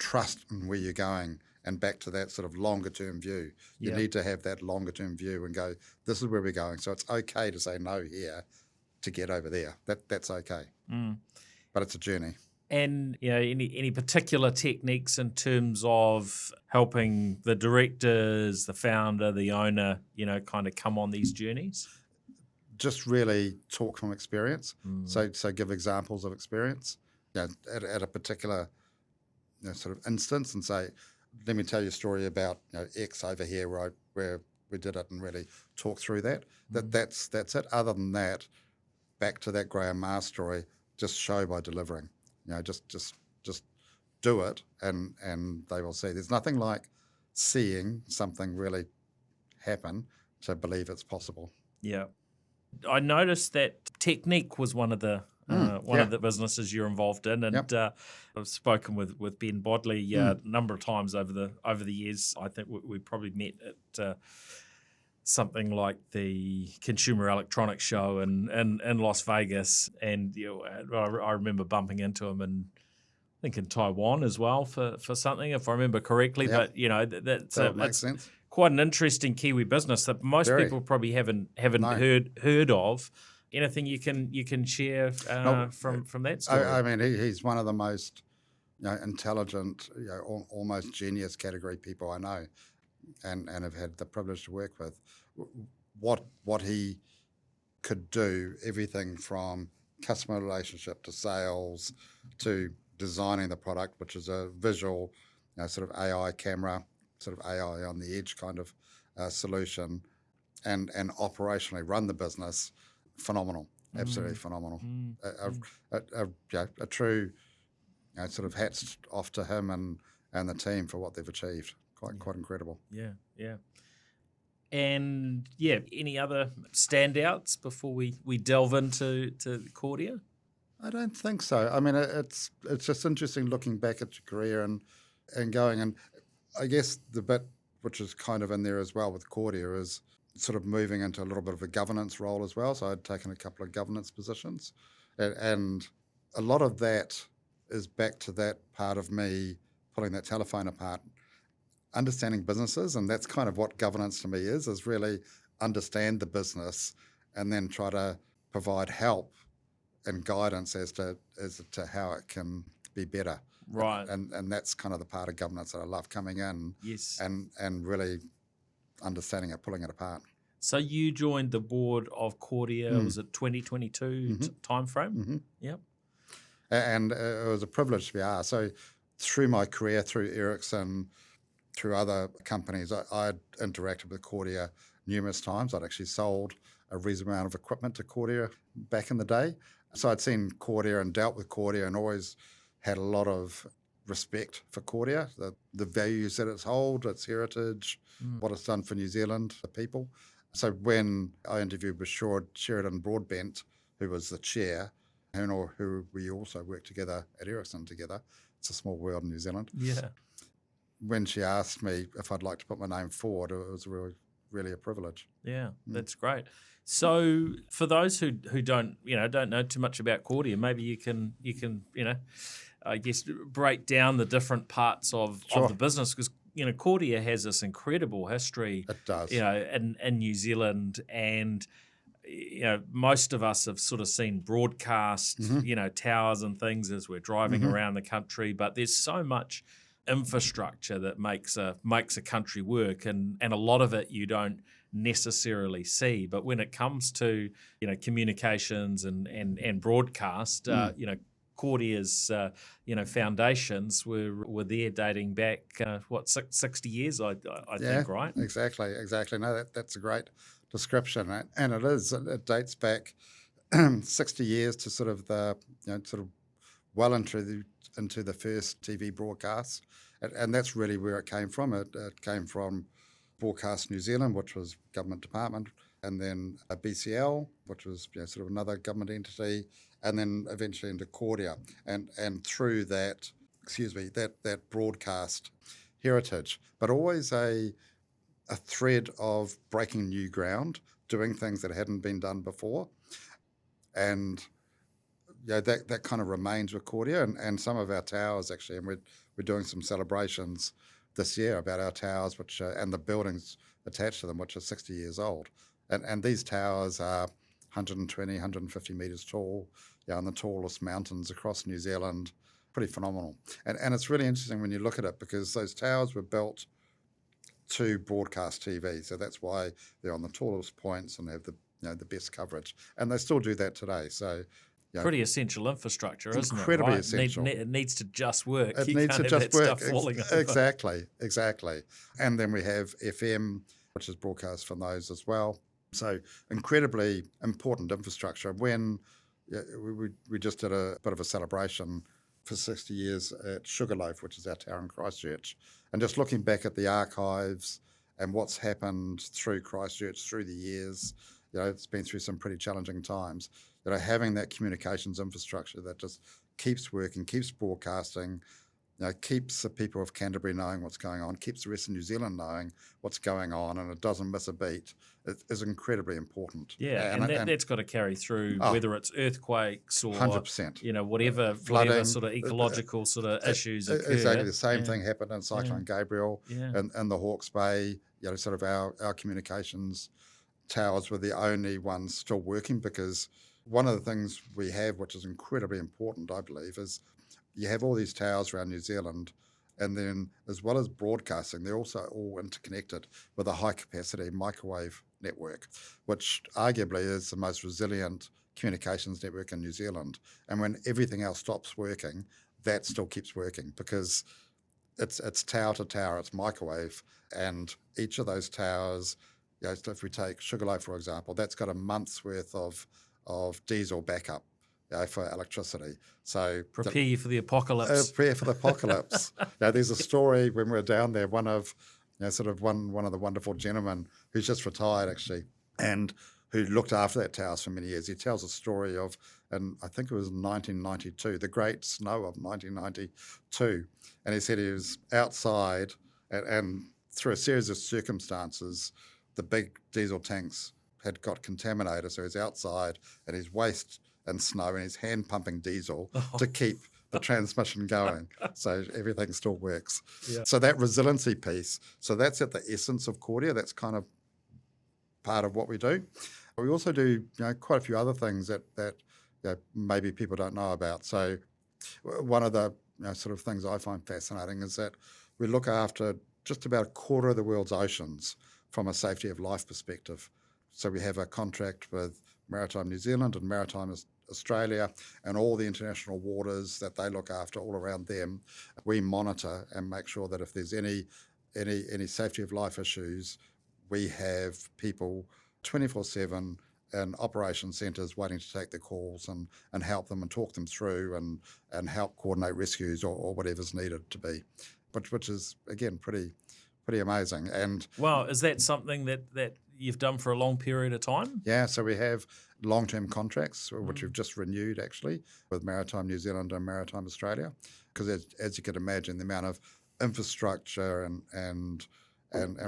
trust in where you're going, and back to that sort of longer term view. You need to have that longer term view and go, this is where we're going. So it's okay to say no here to get over there. That's okay. But it's a journey. And any particular techniques in terms of helping the directors, the founder, the owner, kind of come on these journeys? Just really talk from experience. So give examples of experience, at a particular sort of instance, and say, let me tell you a story about X over here where we did it, and really talk through that. That's it. Other than that, back to that Graham Maher story, just show by delivering. Just do it, and they will see. There's nothing like seeing something really happen to believe it's possible. Yeah. I noticed that Technique was one of the of the businesses you're involved in, and I've spoken with Ben Bodley a number of times over the years. I think we probably met at something like the Consumer Electronics Show in Las Vegas, and I remember bumping into him in, I think, in Taiwan as well for something, if I remember correctly. Yep. But that makes sense. Quite an interesting Kiwi business that most people probably haven't heard of. Anything you can share from that story? I mean, he's one of the most intelligent, almost genius category people I know, and have had the privilege to work with. What he could do, everything from customer relationship to sales to designing the product, which is a visual, sort of AI camera, sort of AI on the edge kind of solution, and operationally run the business, phenomenal, absolutely phenomenal. A true, sort of hats off to him and the team for what they've achieved. Quite incredible. Yeah. And any other standouts before we delve into Kordia? I don't think so. I mean, it's just interesting looking back at your career and going, and I guess the bit which is kind of in there as well with Kordia is sort of moving into a little bit of a governance role as well. So I'd taken a couple of governance positions, and a lot of that is back to that part of me pulling that telephone apart, understanding businesses, and that's kind of what governance to me is really understand the business and then try to provide help and guidance as to how it can be better. Right. And that's kind of the part of governance that I love, coming in and really understanding it, pulling it apart. So you joined the board of Kordia, was it 2022 timeframe? Mm-hmm. Yep. And it was a privilege to be asked. So through my career, through Ericsson, through other companies, I'd interacted with Kordia numerous times. I'd actually sold a reasonable amount of equipment to Kordia back in the day. So I'd seen Kordia and dealt with Kordia and always had a lot of respect for Kordia, the values that it's hold, its heritage, what it's done for New Zealand, the people. So when I interviewed with Sheridan Broadbent, who was the chair, who we also worked together at Ericsson together, it's a small world in New Zealand. Yeah. when she asked me if I'd like to put my name forward, it was really a privilege. Yeah, that's great. So for those who don't know too much about Kordia, maybe you can I guess break down the different parts of the business, because Kordia has this incredible history. It does. In New Zealand, and most of us have sort of seen broadcast towers and things as we're driving around the country, but there's so much infrastructure that makes a country work, and a lot of it you don't necessarily see. But when it comes to communications and broadcast, Kordia's foundations were there dating back 60 years, I think, right? Exactly. No, that's a great description, and it dates back 60 years to sort of well into the first TV broadcasts, and that's really where it came from. It came from Broadcast New Zealand, which was government department, and then a BCL, which was sort of another government entity, and then eventually into Kordia, and through that broadcast heritage, but always a thread of breaking new ground, doing things that hadn't been done before, and that kind of remains with Kordia, and some of our towers actually, and we're doing some celebrations this year about our towers, which and the buildings attached to them, which are 60 years old, and these towers are 120, 150 metres tall, on the tallest mountains across New Zealand. Pretty phenomenal, and it's really interesting when you look at it, because those towers were built to broadcast TV, so that's why they're on the tallest points and have the best coverage, and they still do that today. So. Pretty essential infrastructure, isn't it? Incredibly essential. It needs to just work. It needs to just work. Exactly. And then we have FM, which is broadcast from those as well. So incredibly important infrastructure. When we just did a bit of a celebration for 60 years at Sugarloaf, which is our tower in Christchurch, and just looking back at the archives and what's happened through Christchurch through the years, it's been through some pretty challenging times. Having that communications infrastructure that just keeps working, keeps broadcasting, keeps the people of Canterbury knowing what's going on, keeps the rest of New Zealand knowing what's going on, and it doesn't miss a beat, is incredibly important. Yeah, and that's got to carry through, whether it's earthquakes or 100%, whatever flooding, whatever sort of ecological sort of issues occur. Exactly, the same thing happened in Cyclone Gabriel and the Hawke's Bay. Sort of our communications towers were the only ones still working, because one of the things we have, which is incredibly important, I believe, is you have all these towers around New Zealand, and then as well as broadcasting, they're also all interconnected with a high-capacity microwave network, which arguably is the most resilient communications network in New Zealand. And when everything else stops working, that still keeps working, because it's tower to tower, it's microwave, and each of those towers, so if we take Sugarloaf, for example, that's got a month's worth of diesel backup for electricity. So prepare you for the apocalypse. Prepare for the apocalypse. There's a story when we were down there, one of the wonderful gentlemen who's just retired actually, and who looked after that tower for many years. He tells a story of, and I think it was 1992, the great snow of 1992, and he said he was outside, and through a series of circumstances, the big diesel tanks had got contaminated, so he's outside and he's waist and snow and he's hand pumping diesel to keep the transmission going, so everything still works. Yeah. So that resiliency piece, so that's at the essence of Kordia. That's kind of part of what we do. We also do quite a few other things that maybe people don't know about. So one of the sort of things I find fascinating is that we look after just about a quarter of the world's oceans from a safety of life perspective. So we have a contract with Maritime New Zealand and Maritime Australia, and all the international waters that they look after all around them, we monitor and make sure that if there's any safety of life issues, we have people 24/7 in operation centres waiting to take their calls and help them and talk them through and help coordinate rescues or whatever's needed to be, which is again pretty amazing. And wow, is that something that you've done for a long period of time? Yeah, so we have long-term contracts, which we've just renewed actually with Maritime New Zealand and Maritime Australia, because as you can imagine, the amount of infrastructure and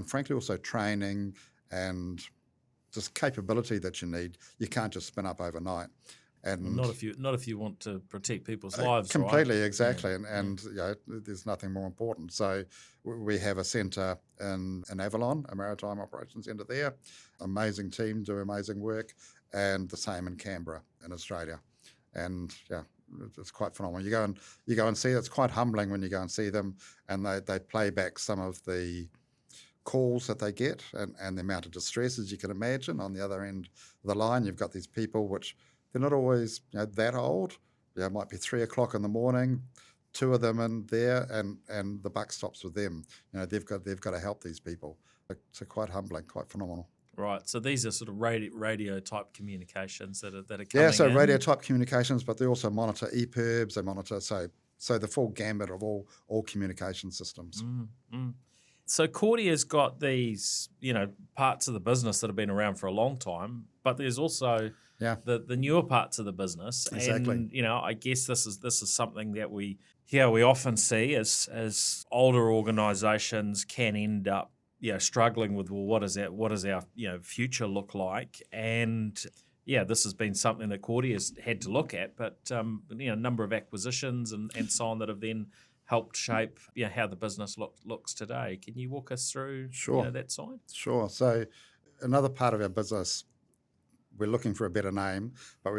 frankly also training and just capability that you need. You can't just spin up overnight. And Not if you want to protect people's lives, completely, right? exactly. And you know, there's nothing more important. So we have a centre in Avalon, a maritime operations centre there. Amazing team, do amazing work, and the same in Canberra in Australia. And yeah, it's quite phenomenal. You go and see it. It's quite humbling when you go and see them, and they play back some of the calls that they get and the amount of distress, as you can imagine. On the other end of the line, you've got these people which they're not always that old. It might be 3 o'clock in the morning, two of them in there, and the buck stops with them. They've got to help these people. So quite humbling, quite phenomenal. Right. So these are sort of radio type communications that are coming so in. radio type communications, but they also monitor EPIRBs. They monitor so the full gambit of all communication systems. So Kordia's got these, parts of the business that have been around for a long time, but there's also the newer parts of the business. Exactly. And, I guess this is something that we often see as older organisations can end up, struggling with, well, what does our future look like? And this has been something that Kordia's had to look at, but a number of acquisitions and so on that have then helped shape how the business looks today. Can you walk us through that side? Sure. So another part of our business, we're looking for a better name, but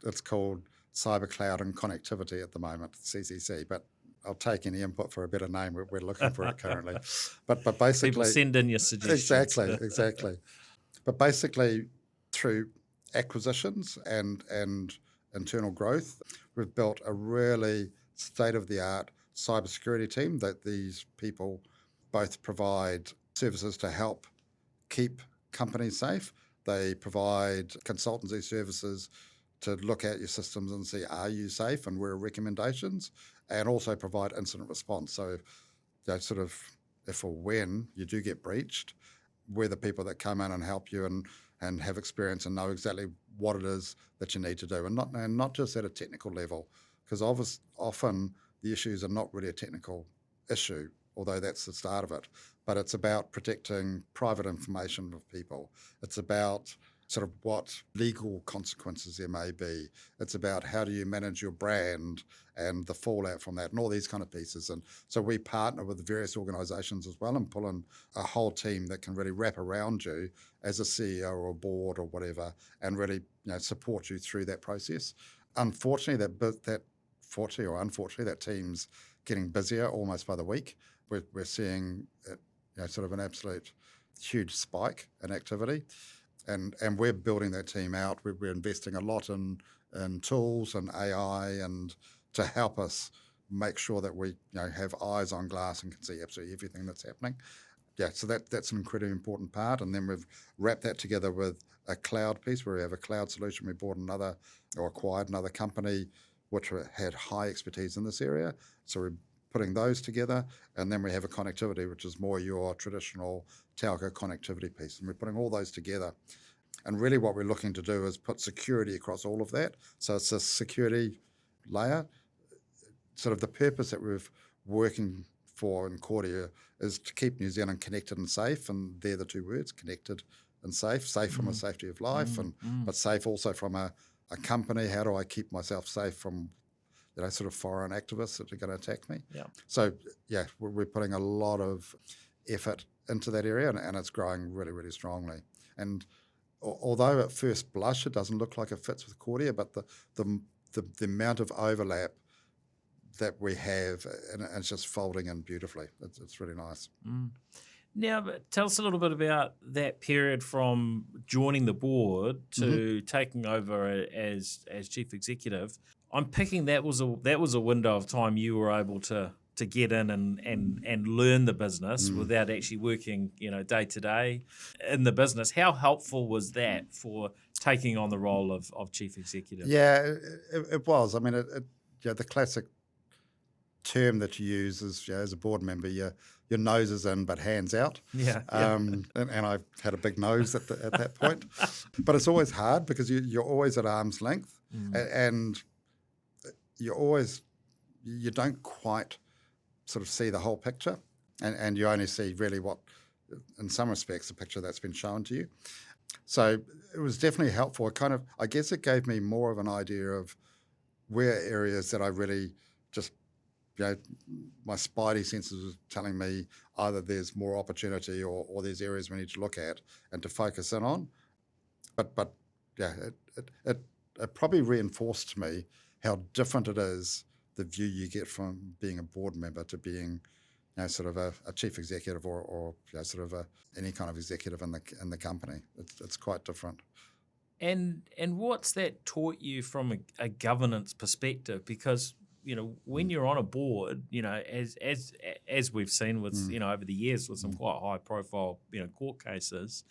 it's called Cyber Cloud and Connectivity at the moment, CCC. But I'll take any input for a better name. We're looking for it currently. But basically, people send in your suggestions. Exactly. But basically, through acquisitions and internal growth, we've built a really state-of-the-art cybersecurity team that these people both provide services to help keep companies safe. They provide consultancy services to look at your systems and see, are you safe, and where are recommendations, and also provide incident response. So sort of if or when you do get breached, we're the people that come in and help you and have experience and know exactly what it is that you need to do, and not just at a technical level, because often the issues are not really a technical issue, although that's the start of it. But it's about protecting private information of people. It's about sort of what legal consequences there may be. It's about how do you manage your brand and the fallout from that and all these kind of pieces. And so we partner with various organisations as well and pull in a whole team that can really wrap around you as a CEO or a board or whatever and really support you through that process. Unfortunately, that team's getting busier almost by the week. We're seeing sort of an absolute huge spike in activity, and we're building that team out. We're investing a lot in tools and AI and to help us make sure that we have eyes on glass and can see absolutely everything that's happening. So that's an incredibly important part. And then we've wrapped that together with a cloud piece where we have a cloud solution. We bought acquired another company which had high expertise in this area. So we're putting those together. And then we have a connectivity, which is more your traditional telco connectivity piece. And we're putting all those together. And really what we're looking to do is put security across all of that. So it's a security layer. Sort of the purpose that we're working for in Kordia is to keep New Zealand connected and safe. And they're the two words, connected and safe. Safe from a safety of life, but safe also from a company. How do I keep myself safe from sort of foreign activists that are going to attack me? So we're putting a lot of effort into that area, and it's growing really, really strongly. And although at first blush it doesn't look like it fits with Kordia, but the amount of overlap that we have, and it's just folding in beautifully. It's really nice. Now, tell us a little bit about that period from joining the board to taking over as chief executive. I'm picking that was a window of time you were able to get in and learn the business without actually working day to day in the business. How helpful was that for taking on the role of chief executive? Yeah, it was. I mean, the classic term that you use is as a board member, your nose is in but hands out. And I had a big nose at that point. But it's always hard because you're always at arm's length and you don't quite sort of see the whole picture, and you only see really what, in some respects, the picture that's been shown to you. So it was definitely helpful. I guess it gave me more of an idea of where areas that I really just, my spidey senses was telling me either there's more opportunity or there's areas we need to look at and to focus in on. But yeah, it probably reinforced to me how different it is, the view you get from being a board member to being, sort of a chief executive or sort of any kind of executive in the company. It's quite different. And what's that taught you from a governance perspective? Because when you're on a board, as we've seen with over the years with some quite high profile court cases,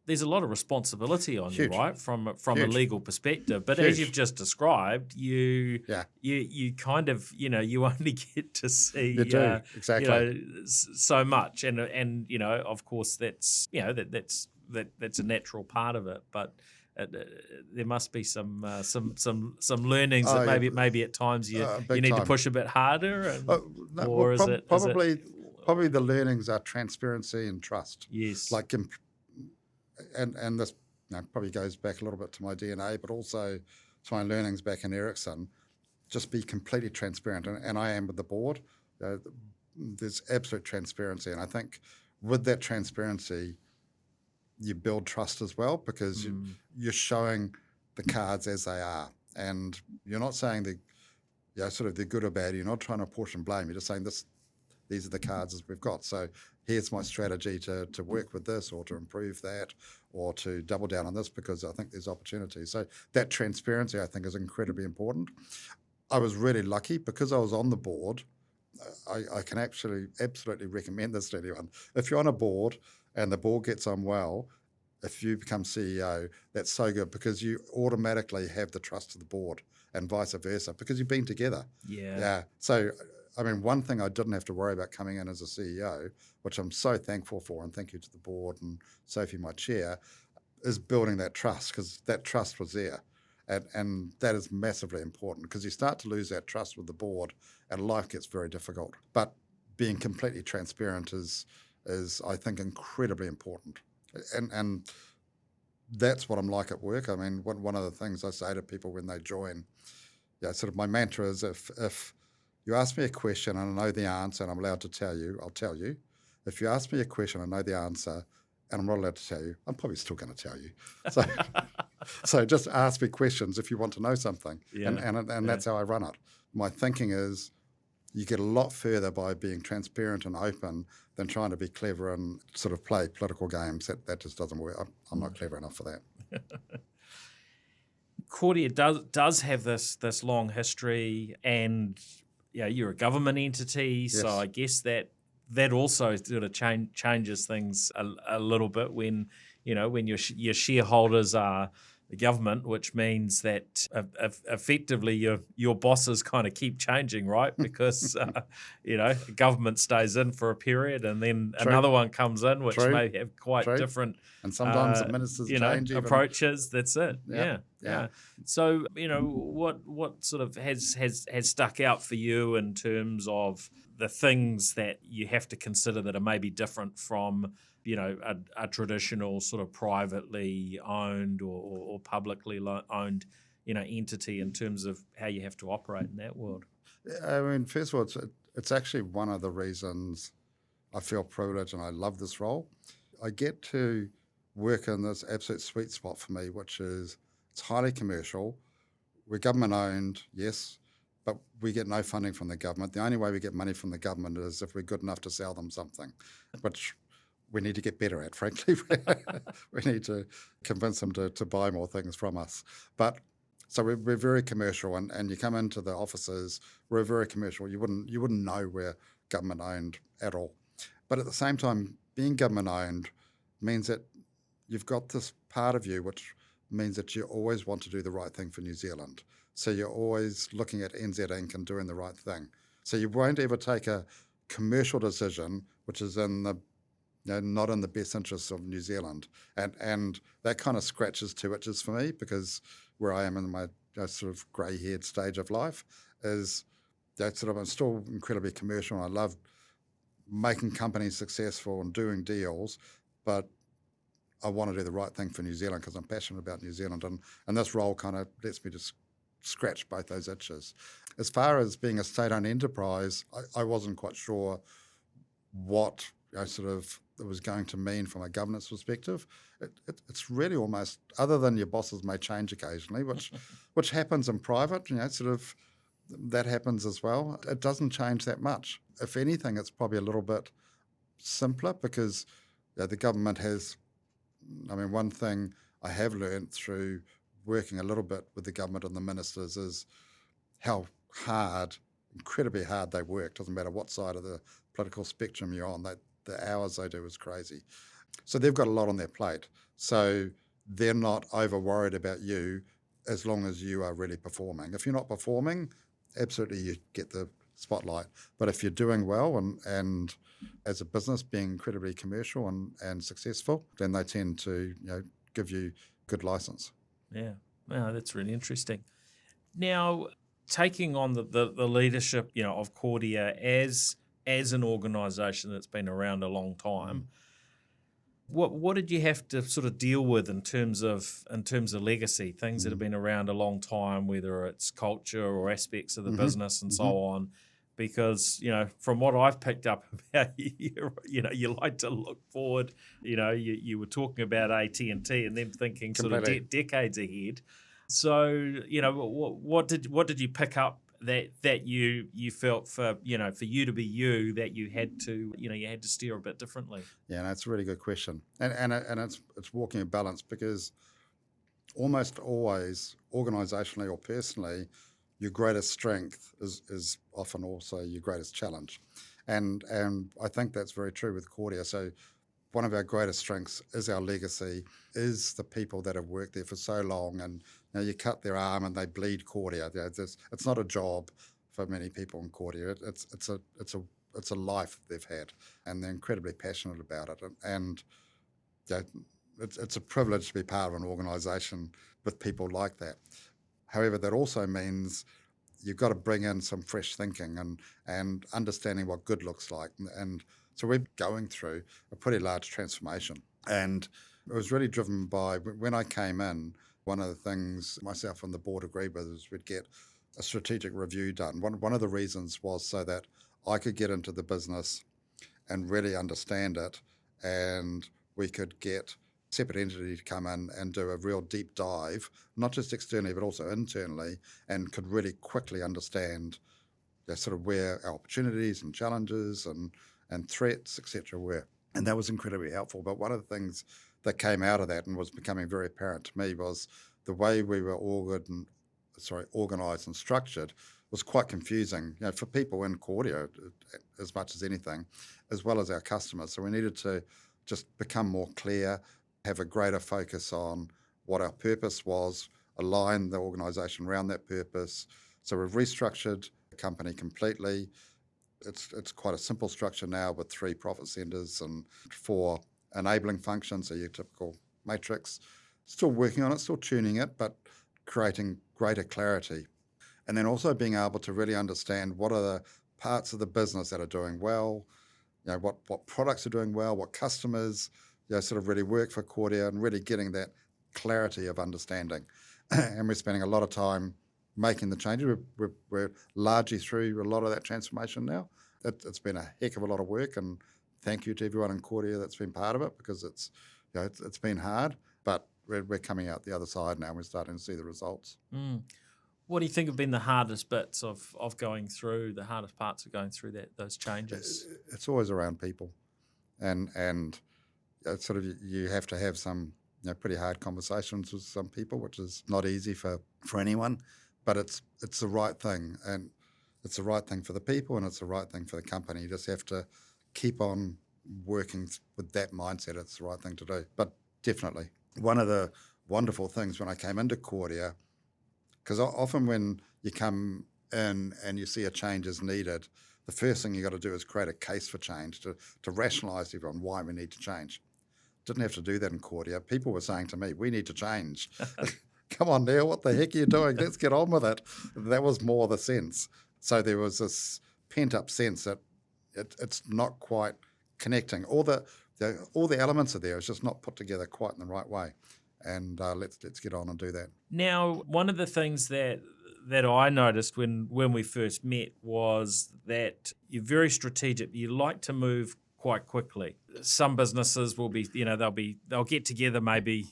there's a lot of responsibility on you, right, from a legal perspective. But as you've just described, you kind of you only get to see you do. Exactly. So much, and of course that's that's a natural part of it, but. There must be some learnings that maybe at times you need to push a bit harder, probably the learnings are transparency and trust. Yes, and this probably goes back a little bit to my DNA, but also to my learnings back in Ericsson. Just be completely transparent, and I am with the board. There's absolute transparency, and I think with that transparency, you build trust as well, because you're showing the cards as they are, and you're not saying they're good or bad. You're not trying to apportion blame. You're just saying these are the cards as we've got. So here's my strategy to work with this, or to improve that, or to double down on this because I think there's opportunity. So that transparency, I think, is incredibly important. I was really lucky because I was on the board. I can actually absolutely recommend this to anyone. If you're on a board and the board gets on well, if you become CEO, that's so good, because you automatically have the trust of the board, and vice versa, because you've been together. Yeah. So, I mean, one thing I didn't have to worry about coming in as a CEO, which I'm so thankful for, and thank you to the board and Sophie, my chair, is building that trust, because that trust was there. And that is massively important, because you start to lose that trust with the board and life gets very difficult. But being completely transparent is I think, incredibly important. And that's what I'm like at work. I mean, one of the things I say to people when they join, sort of my mantra is, if you ask me a question and I know the answer and I'm allowed to tell you, I'll tell you. If you ask me a question and I know the answer and I'm not allowed to tell you, I'm probably still going to tell you. So just ask me questions if you want to know something. Yeah. And that's how I run it. My thinking is, you get a lot further by being transparent and open than trying to be clever and sort of play political games. That just doesn't work. I'm not clever enough for that. Kordia does have this long history, and you're a government entity, Yes. so I guess that also sort of changes things a little bit when your shareholders are the government, which means that effectively your bosses kind of keep changing, right? Because government stays in for a period, and then another one comes in, which may have quite different, and sometimes the ministers change approaches. That's it. Yeah. So what sort of has stuck out for you in terms of the things that you have to consider that are maybe different from a traditional sort of privately owned or publicly owned entity, in terms of how you have to operate in that world? I mean, first of all, it's actually one of the reasons I feel privileged and I love this role. I get to work in this absolute sweet spot for me, which is, it's highly commercial. We're government owned, yes, but we get no funding from the government. The only way we get money from the government is if we're good enough to sell them something, which we need to get better at, frankly. We need to convince them to buy more things from us. But so we're very commercial, and you come into the offices, we're very commercial. You wouldn't know we're government owned at all. But at the same time, being government owned means that you've got this part of you which means that you always want to do the right thing for New Zealand. So you're always looking at NZ Inc. and doing the right thing. So you won't ever take a commercial decision which is in the not in the best interests of New Zealand. And that kind of scratches two itches for me, because where I am in my sort of grey-haired stage of life is, I'm still incredibly commercial. I love making companies successful and doing deals, but I want to do the right thing for New Zealand because I'm passionate about New Zealand, and this role kind of lets me just scratch both those itches. As far as being a state-owned enterprise, I wasn't quite sure what it was going to mean from a governance perspective. It's really almost, other than your bosses may change occasionally, which happens in private, that happens as well. It doesn't change that much. If anything, it's probably a little bit simpler because the government has. One thing I have learned through working a little bit with the government and the ministers is how incredibly hard they work. Doesn't matter what side of the political spectrum you're on, the hours they do is crazy. So they've got a lot on their plate. So they're not over worried about you as long as you are really performing. If you're not performing, absolutely you get the spotlight. But if you're doing well and as a business being incredibly commercial and successful, then they tend to give you good license. Yeah, wow, that's really interesting. Now, taking on the leadership, of Kordia as an organisation that's been around a long time, what did you have to sort of deal with in terms of legacy, things that have been around a long time, whether it's culture or aspects of the business and so on? Because, from what I've picked up about you, you like to look forward. You were talking about AT&T and them thinking sort of decades ahead. So, what did you pick up that you felt for you to be you, that you had to steer a bit differently? Yeah, that's a really good question, and it's walking a balance, because almost always, organisationally or personally, your greatest strength is often also your greatest challenge, and I think that's very true with Kordia. So one of our greatest strengths is our legacy, is the people that have worked there for so long, and you cut their arm and they bleed Kordia. It's not a job for many people in Kordia. It's a life they've had, and they're incredibly passionate about it. And it's a privilege to be part of an organisation with people like that. However, that also means you've got to bring in some fresh thinking and understanding what good looks like. And so we're going through a pretty large transformation. And it was really driven by, when I came in, one of the things myself and the board agreed with was we'd get a strategic review done. One of the reasons was so that I could get into the business and really understand it, and we could get separate entity to come in and do a real deep dive, not just externally but also internally, and could really quickly understand sort of where our opportunities and challenges and threats, etc., were. And that was incredibly helpful. But one of the things that came out of that and was becoming very apparent to me was the way we were organised and structured was quite confusing, for people in Kordia as much as anything, as well as our customers. So we needed to just become more clear, have a greater focus on what our purpose was, align the organisation around that purpose. So we've restructured the company completely. It's quite a simple structure now with 3 profit centres and 4 enabling functions, so your typical matrix. Still working on it, still tuning it, but creating greater clarity. And then also being able to really understand what are the parts of the business that are doing well, what products are doing well, what customers sort of really work for Kordia, and really getting that clarity of understanding. And we're spending a lot of time making the changes. We're largely through a lot of that transformation now. It's been a heck of a lot of work, and thank you to everyone in Kordia that's been part of it, because it's been hard, but we're coming out the other side now, and we're starting to see the results. What do you think have been the hardest bits of going through, the hardest parts of going through those changes? It's always around people, and it's sort of, you have to have some pretty hard conversations with some people, which is not easy for anyone, but it's the right thing, and it's the right thing for the people, and it's the right thing for the company. You just have to keep on working with that mindset. It's the right thing to do. But definitely, one of the wonderful things when I came into Kordia, because often when you come in and you see a change is needed, the first thing you got to do is create a case for change, to rationalise to everyone why we need to change. Didn't have to do that in Kordia. People were saying to me, we need to change. Come on, Neil, what the heck are you doing? Let's get on with it. That was more the sense. So there was this pent-up sense that it's not quite connecting. All the elements are there. It's just not put together quite in the right way. And let's get on and do that. Now, one of the things that I noticed when we first met was that you're very strategic. You like to move quite quickly. Some businesses will be, they'll get together maybe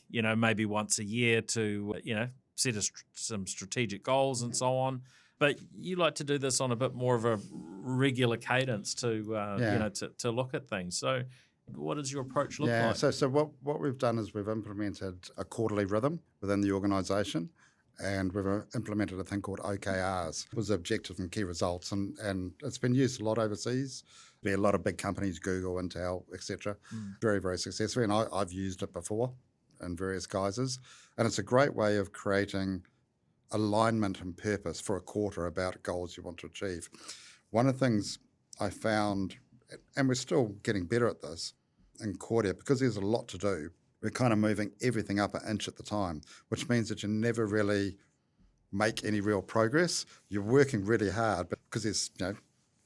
once a year to, set some strategic goals and so on. But you like to do this on a bit more of a regular cadence to look at things. So what does your approach look like? So what we've done is we've implemented a quarterly rhythm within the organisation, and we've implemented a thing called OKRs, was objectives and key results, and it's been used a lot overseas. There are a lot of big companies, Google, Intel, etc. Very, very successfully, and I've used it before in various guises, and it's a great way of creating alignment and purpose for a quarter about goals you want to achieve. One of the things I found, and we're still getting better at this in Kordia, because there's a lot to do, we're kind of moving everything up an inch at the time, which means that you never really make any real progress. You're working really hard, but because there's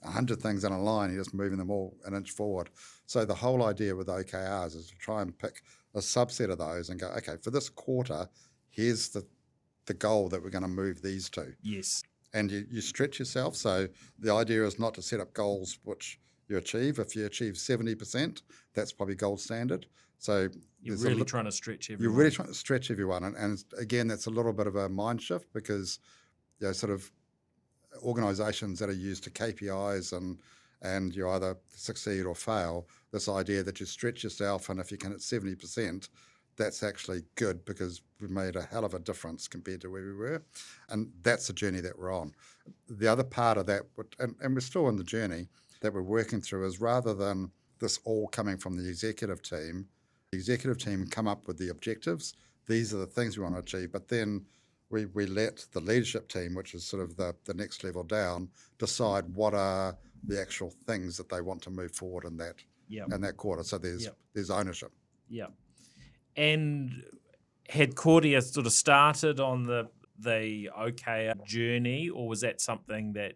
100 things in a line, you're just moving them all an inch forward. So the whole idea with OKRs is to try and pick a subset of those and go, okay, for this quarter, here's the goal that we're going to move these to. Yes. And you stretch yourself. So the idea is not to set up goals which you achieve. If you achieve 70%, that's probably gold standard. So you're really trying to stretch everyone. You're really trying to stretch everyone. And again, that's a little bit of a mind shift, because sort of organisations that are used to KPIs and you either succeed or fail, this idea that you stretch yourself, and if you can hit 70%, that's actually good, because we've made a hell of a difference compared to where we were. And that's the journey that we're on. The other part of that, and we're still in the journey that we're working through, is rather than this all coming from the executive team come up with the objectives. These are the things we want to achieve. But then we let the leadership team, which is sort of the next level down, decide what are the actual things that they want to move forward in that quarter. So there's ownership. Yeah. And had Kordia sort of started on the OKR journey, or was that something that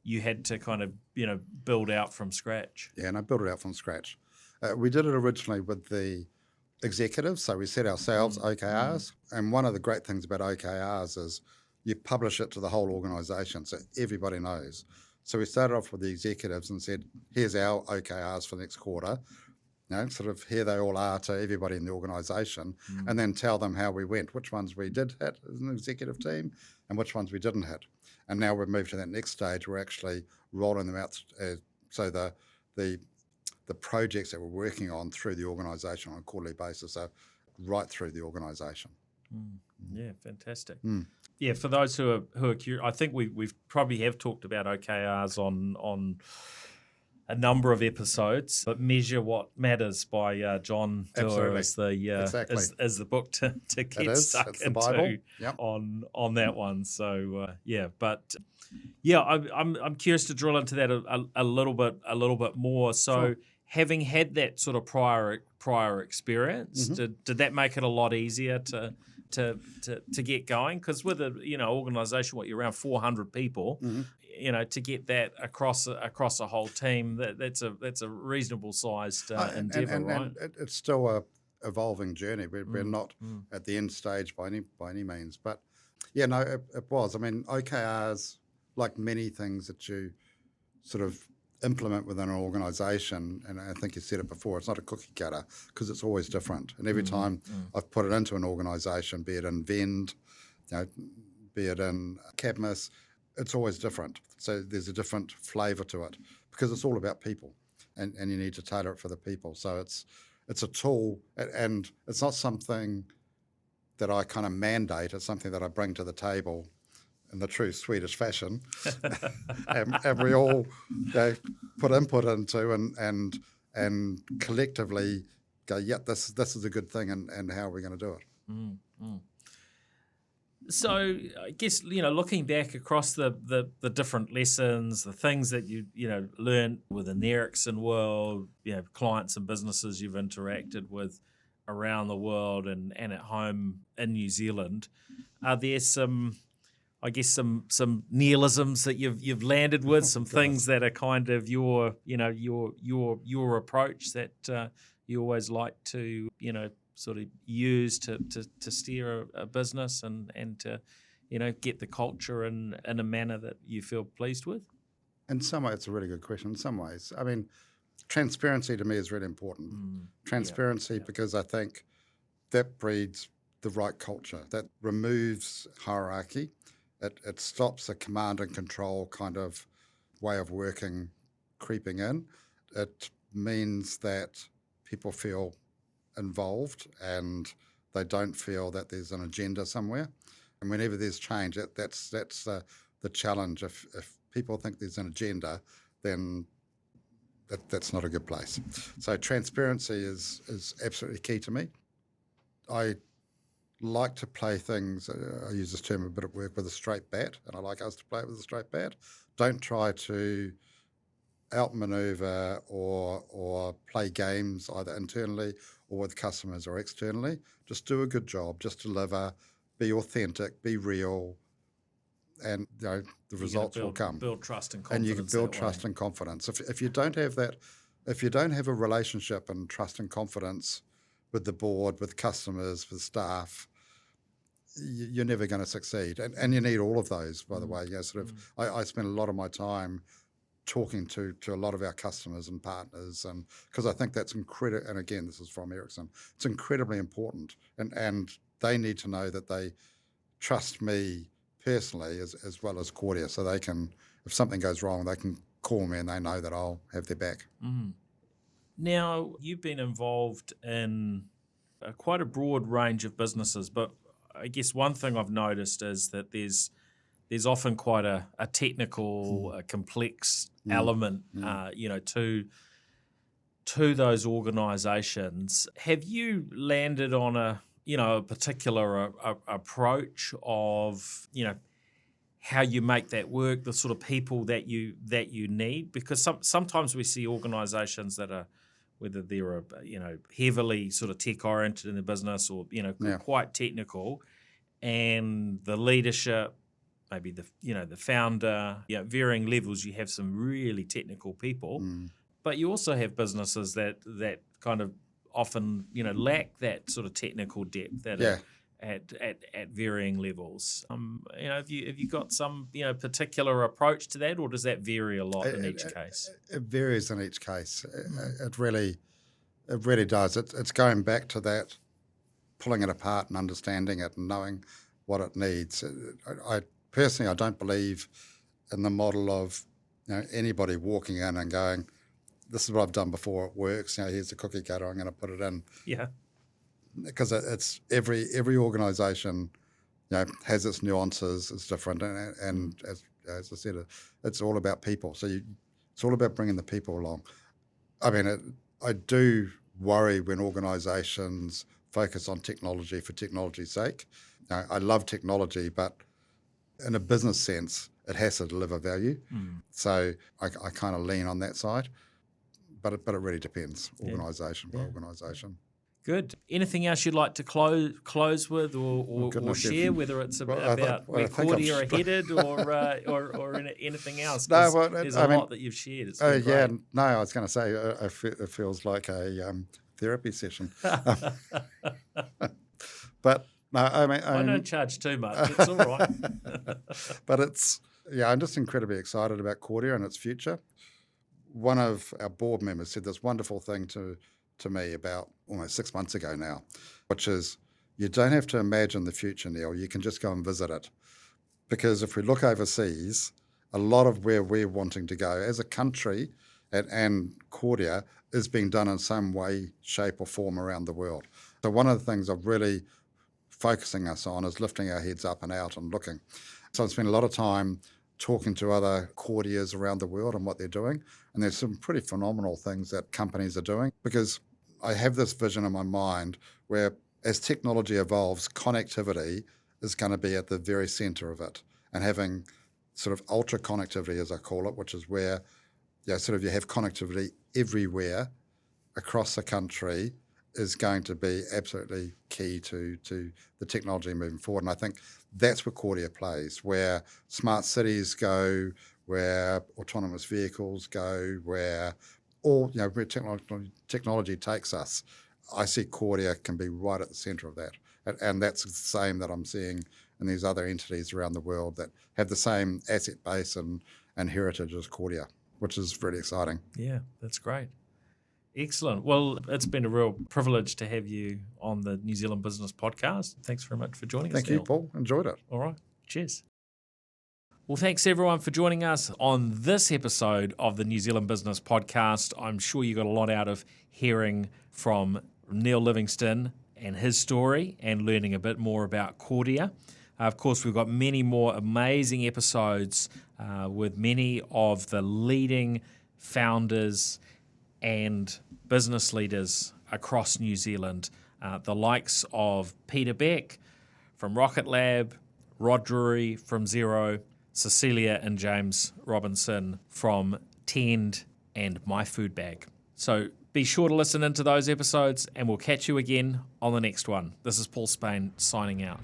you had to kind of build out from scratch? Yeah, and I built it out from scratch. We did it originally with the executives, so we set ourselves OKRs. And one of the great things about OKRs is you publish it to the whole organisation, so everybody knows. So we started off with the executives and said, here's our OKRs for the next quarter. Sort of here they all are to everybody in the organisation, and then tell them how we went, which ones we did hit as an executive team and which ones we didn't hit. And now we've moved to that next stage. We're actually rolling them out. So the projects that we're working on through the organisation on a quarterly basis are right through the organisation. Yeah, fantastic. Yeah, for those who are curious, I think we've probably have talked about OKRs on a number of episodes, but Measure What Matters by John Doerr is the book to get stuck it's into the Bible. Yep. on that one. So I'm curious to drill into that a little bit more. So Sure. Having had that sort of prior experience, did that make it a lot easier to get going? Because with a organisation, you're around 400 people. To get that across a whole team, that's a reasonable sized endeavour, right? And it's still a evolving journey. We're not at the end stage by any means, but it was. I mean, OKRs, like many things that you sort of implement within an organisation, and I think you said it before, it's not a cookie cutter, because it's always different. And every time I've put it into an organisation, be it in Vend, be it in Cadmus, it's always different. So there's a different flavour to it, because it's all about people, and you need to tailor it for the people. So it's a tool, and it's not something that I kind of mandate. It's something that I bring to the table in the true Swedish fashion, and we all put input into and collectively go, this is a good thing, and how are we going to do it? So I guess looking back across the different lessons, the things that you learned within the Ericsson world, clients and businesses you've interacted with around the world and at home in New Zealand, are there some I guess some neologisms that you've landed with, some things that are kind of your approach that you always like to sort of use to steer a business and to get the culture in a manner that you feel pleased with? In some ways, it's a really good question. In some ways, I mean, transparency to me is really important. Transparency because I think that breeds the right culture, that removes hierarchy. It stops a command and control kind of way of working creeping in. It means that people feel involved and they don't feel that there's an agenda somewhere. And whenever there's change, that's the challenge. If people think there's an agenda, then that's not a good place. So transparency is absolutely key to me. I like to play things, I use this term a bit at work, with a straight bat, and I like us to play it with a straight bat. Don't try to outmaneuver or play games either internally or with customers or externally. Just do a good job, just deliver, be authentic, be real, and the results will come. Build trust and confidence. And you can build trust and confidence. If you don't have that, if you don't have a relationship and trust and confidence with the board, with customers, with staff, you're never going to succeed. And you need all of those, by the way. I spend a lot of my time talking to a lot of our customers and partners, and because I think that's incredible. And again, this is from Ericsson. It's incredibly important, and they need to know that they trust me personally as well as Kordia, so they can, if something goes wrong, they can call me and they know that I'll have their back. Now, you've been involved in quite a broad range of businesses, but I guess one thing I've noticed is that there's often quite a technical, a complex element, to those organisations. Have you landed on a particular approach of how you make that work, the sort of people that you need? Because sometimes we see organisations that are, whether they're heavily sort of tech oriented in the business or quite technical, and the leadership, maybe the founder, varying levels. You have some really technical people, but you also have businesses that kind of often lack that sort of technical depth that are at varying levels. Have you got some particular approach to that, or does that vary a lot in each case? It varies in each case. It really does. It's going back to that, pulling it apart and understanding it and knowing what it needs. I personally don't believe in the model of anybody walking in and going, "This is what I've done before. It works. Here's a cookie cutter. I'm going to put it in." Yeah. Because it's every organisation, has its nuances. It's different, and as I said, it's all about people. So it's all about bringing the people along. I mean, I do worry when organisations focus on technology for technology's sake. I love technology, but in a business sense, it has to deliver value. So I kind of lean on that side, but it really depends, organisation by organisation. Good. Anything else you'd like to close with or share, whether it's about where Kordia are headed or anything else? There's a lot that you've shared. It's been great. No, I was going to say it feels like a therapy session. But no, I don't charge too much. It's all right. But I'm just incredibly excited about Kordia and its future. One of our board members said this wonderful thing to me about almost 6 months ago now, which is, you don't have to imagine the future, Neil. You can just go and visit it. Because if we look overseas, a lot of where we're wanting to go as a country and Kordia is being done in some way, shape or form around the world. So one of the things I'm really focusing us on is lifting our heads up and out and looking. So I spent a lot of time talking to other Kordias around the world and what they're doing. And there's some pretty phenomenal things that companies are doing, because I have this vision in my mind where as technology evolves, connectivity is going to be at the very center of it, and having sort of ultra connectivity, as I call it, which is where you have connectivity everywhere across the country is going to be absolutely key to the technology moving forward. And I think that's where Kordia plays, where smart cities go, where autonomous vehicles go, where where technology takes us. I see Kordia can be right at the centre of that. And that's the same that I'm seeing in these other entities around the world that have the same asset base and heritage as Kordia, which is really exciting. Yeah, that's great. Excellent. Well, it's been a real privilege to have you on the New Zealand Business Podcast. Thanks very much for joining us, Thank you, Neil. Paul. Enjoyed it. All right. Cheers. Well, thanks everyone for joining us on this episode of the New Zealand Business Podcast. I'm sure you got a lot out of hearing from Neil Livingston and his story and learning a bit more about Kordia. Of course, we've got many more amazing episodes with many of the leading founders and business leaders across New Zealand, the likes of Peter Beck from Rocket Lab, Rod Drury from Xero, Cecilia and James Robinson from Tend and My Food Bag. So be sure to listen into those episodes and we'll catch you again on the next one. This is Paul Spain signing out.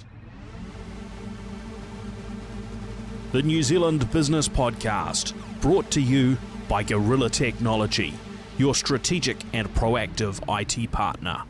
The New Zealand Business Podcast, brought to you by Gorilla Technology, your strategic and proactive IT partner.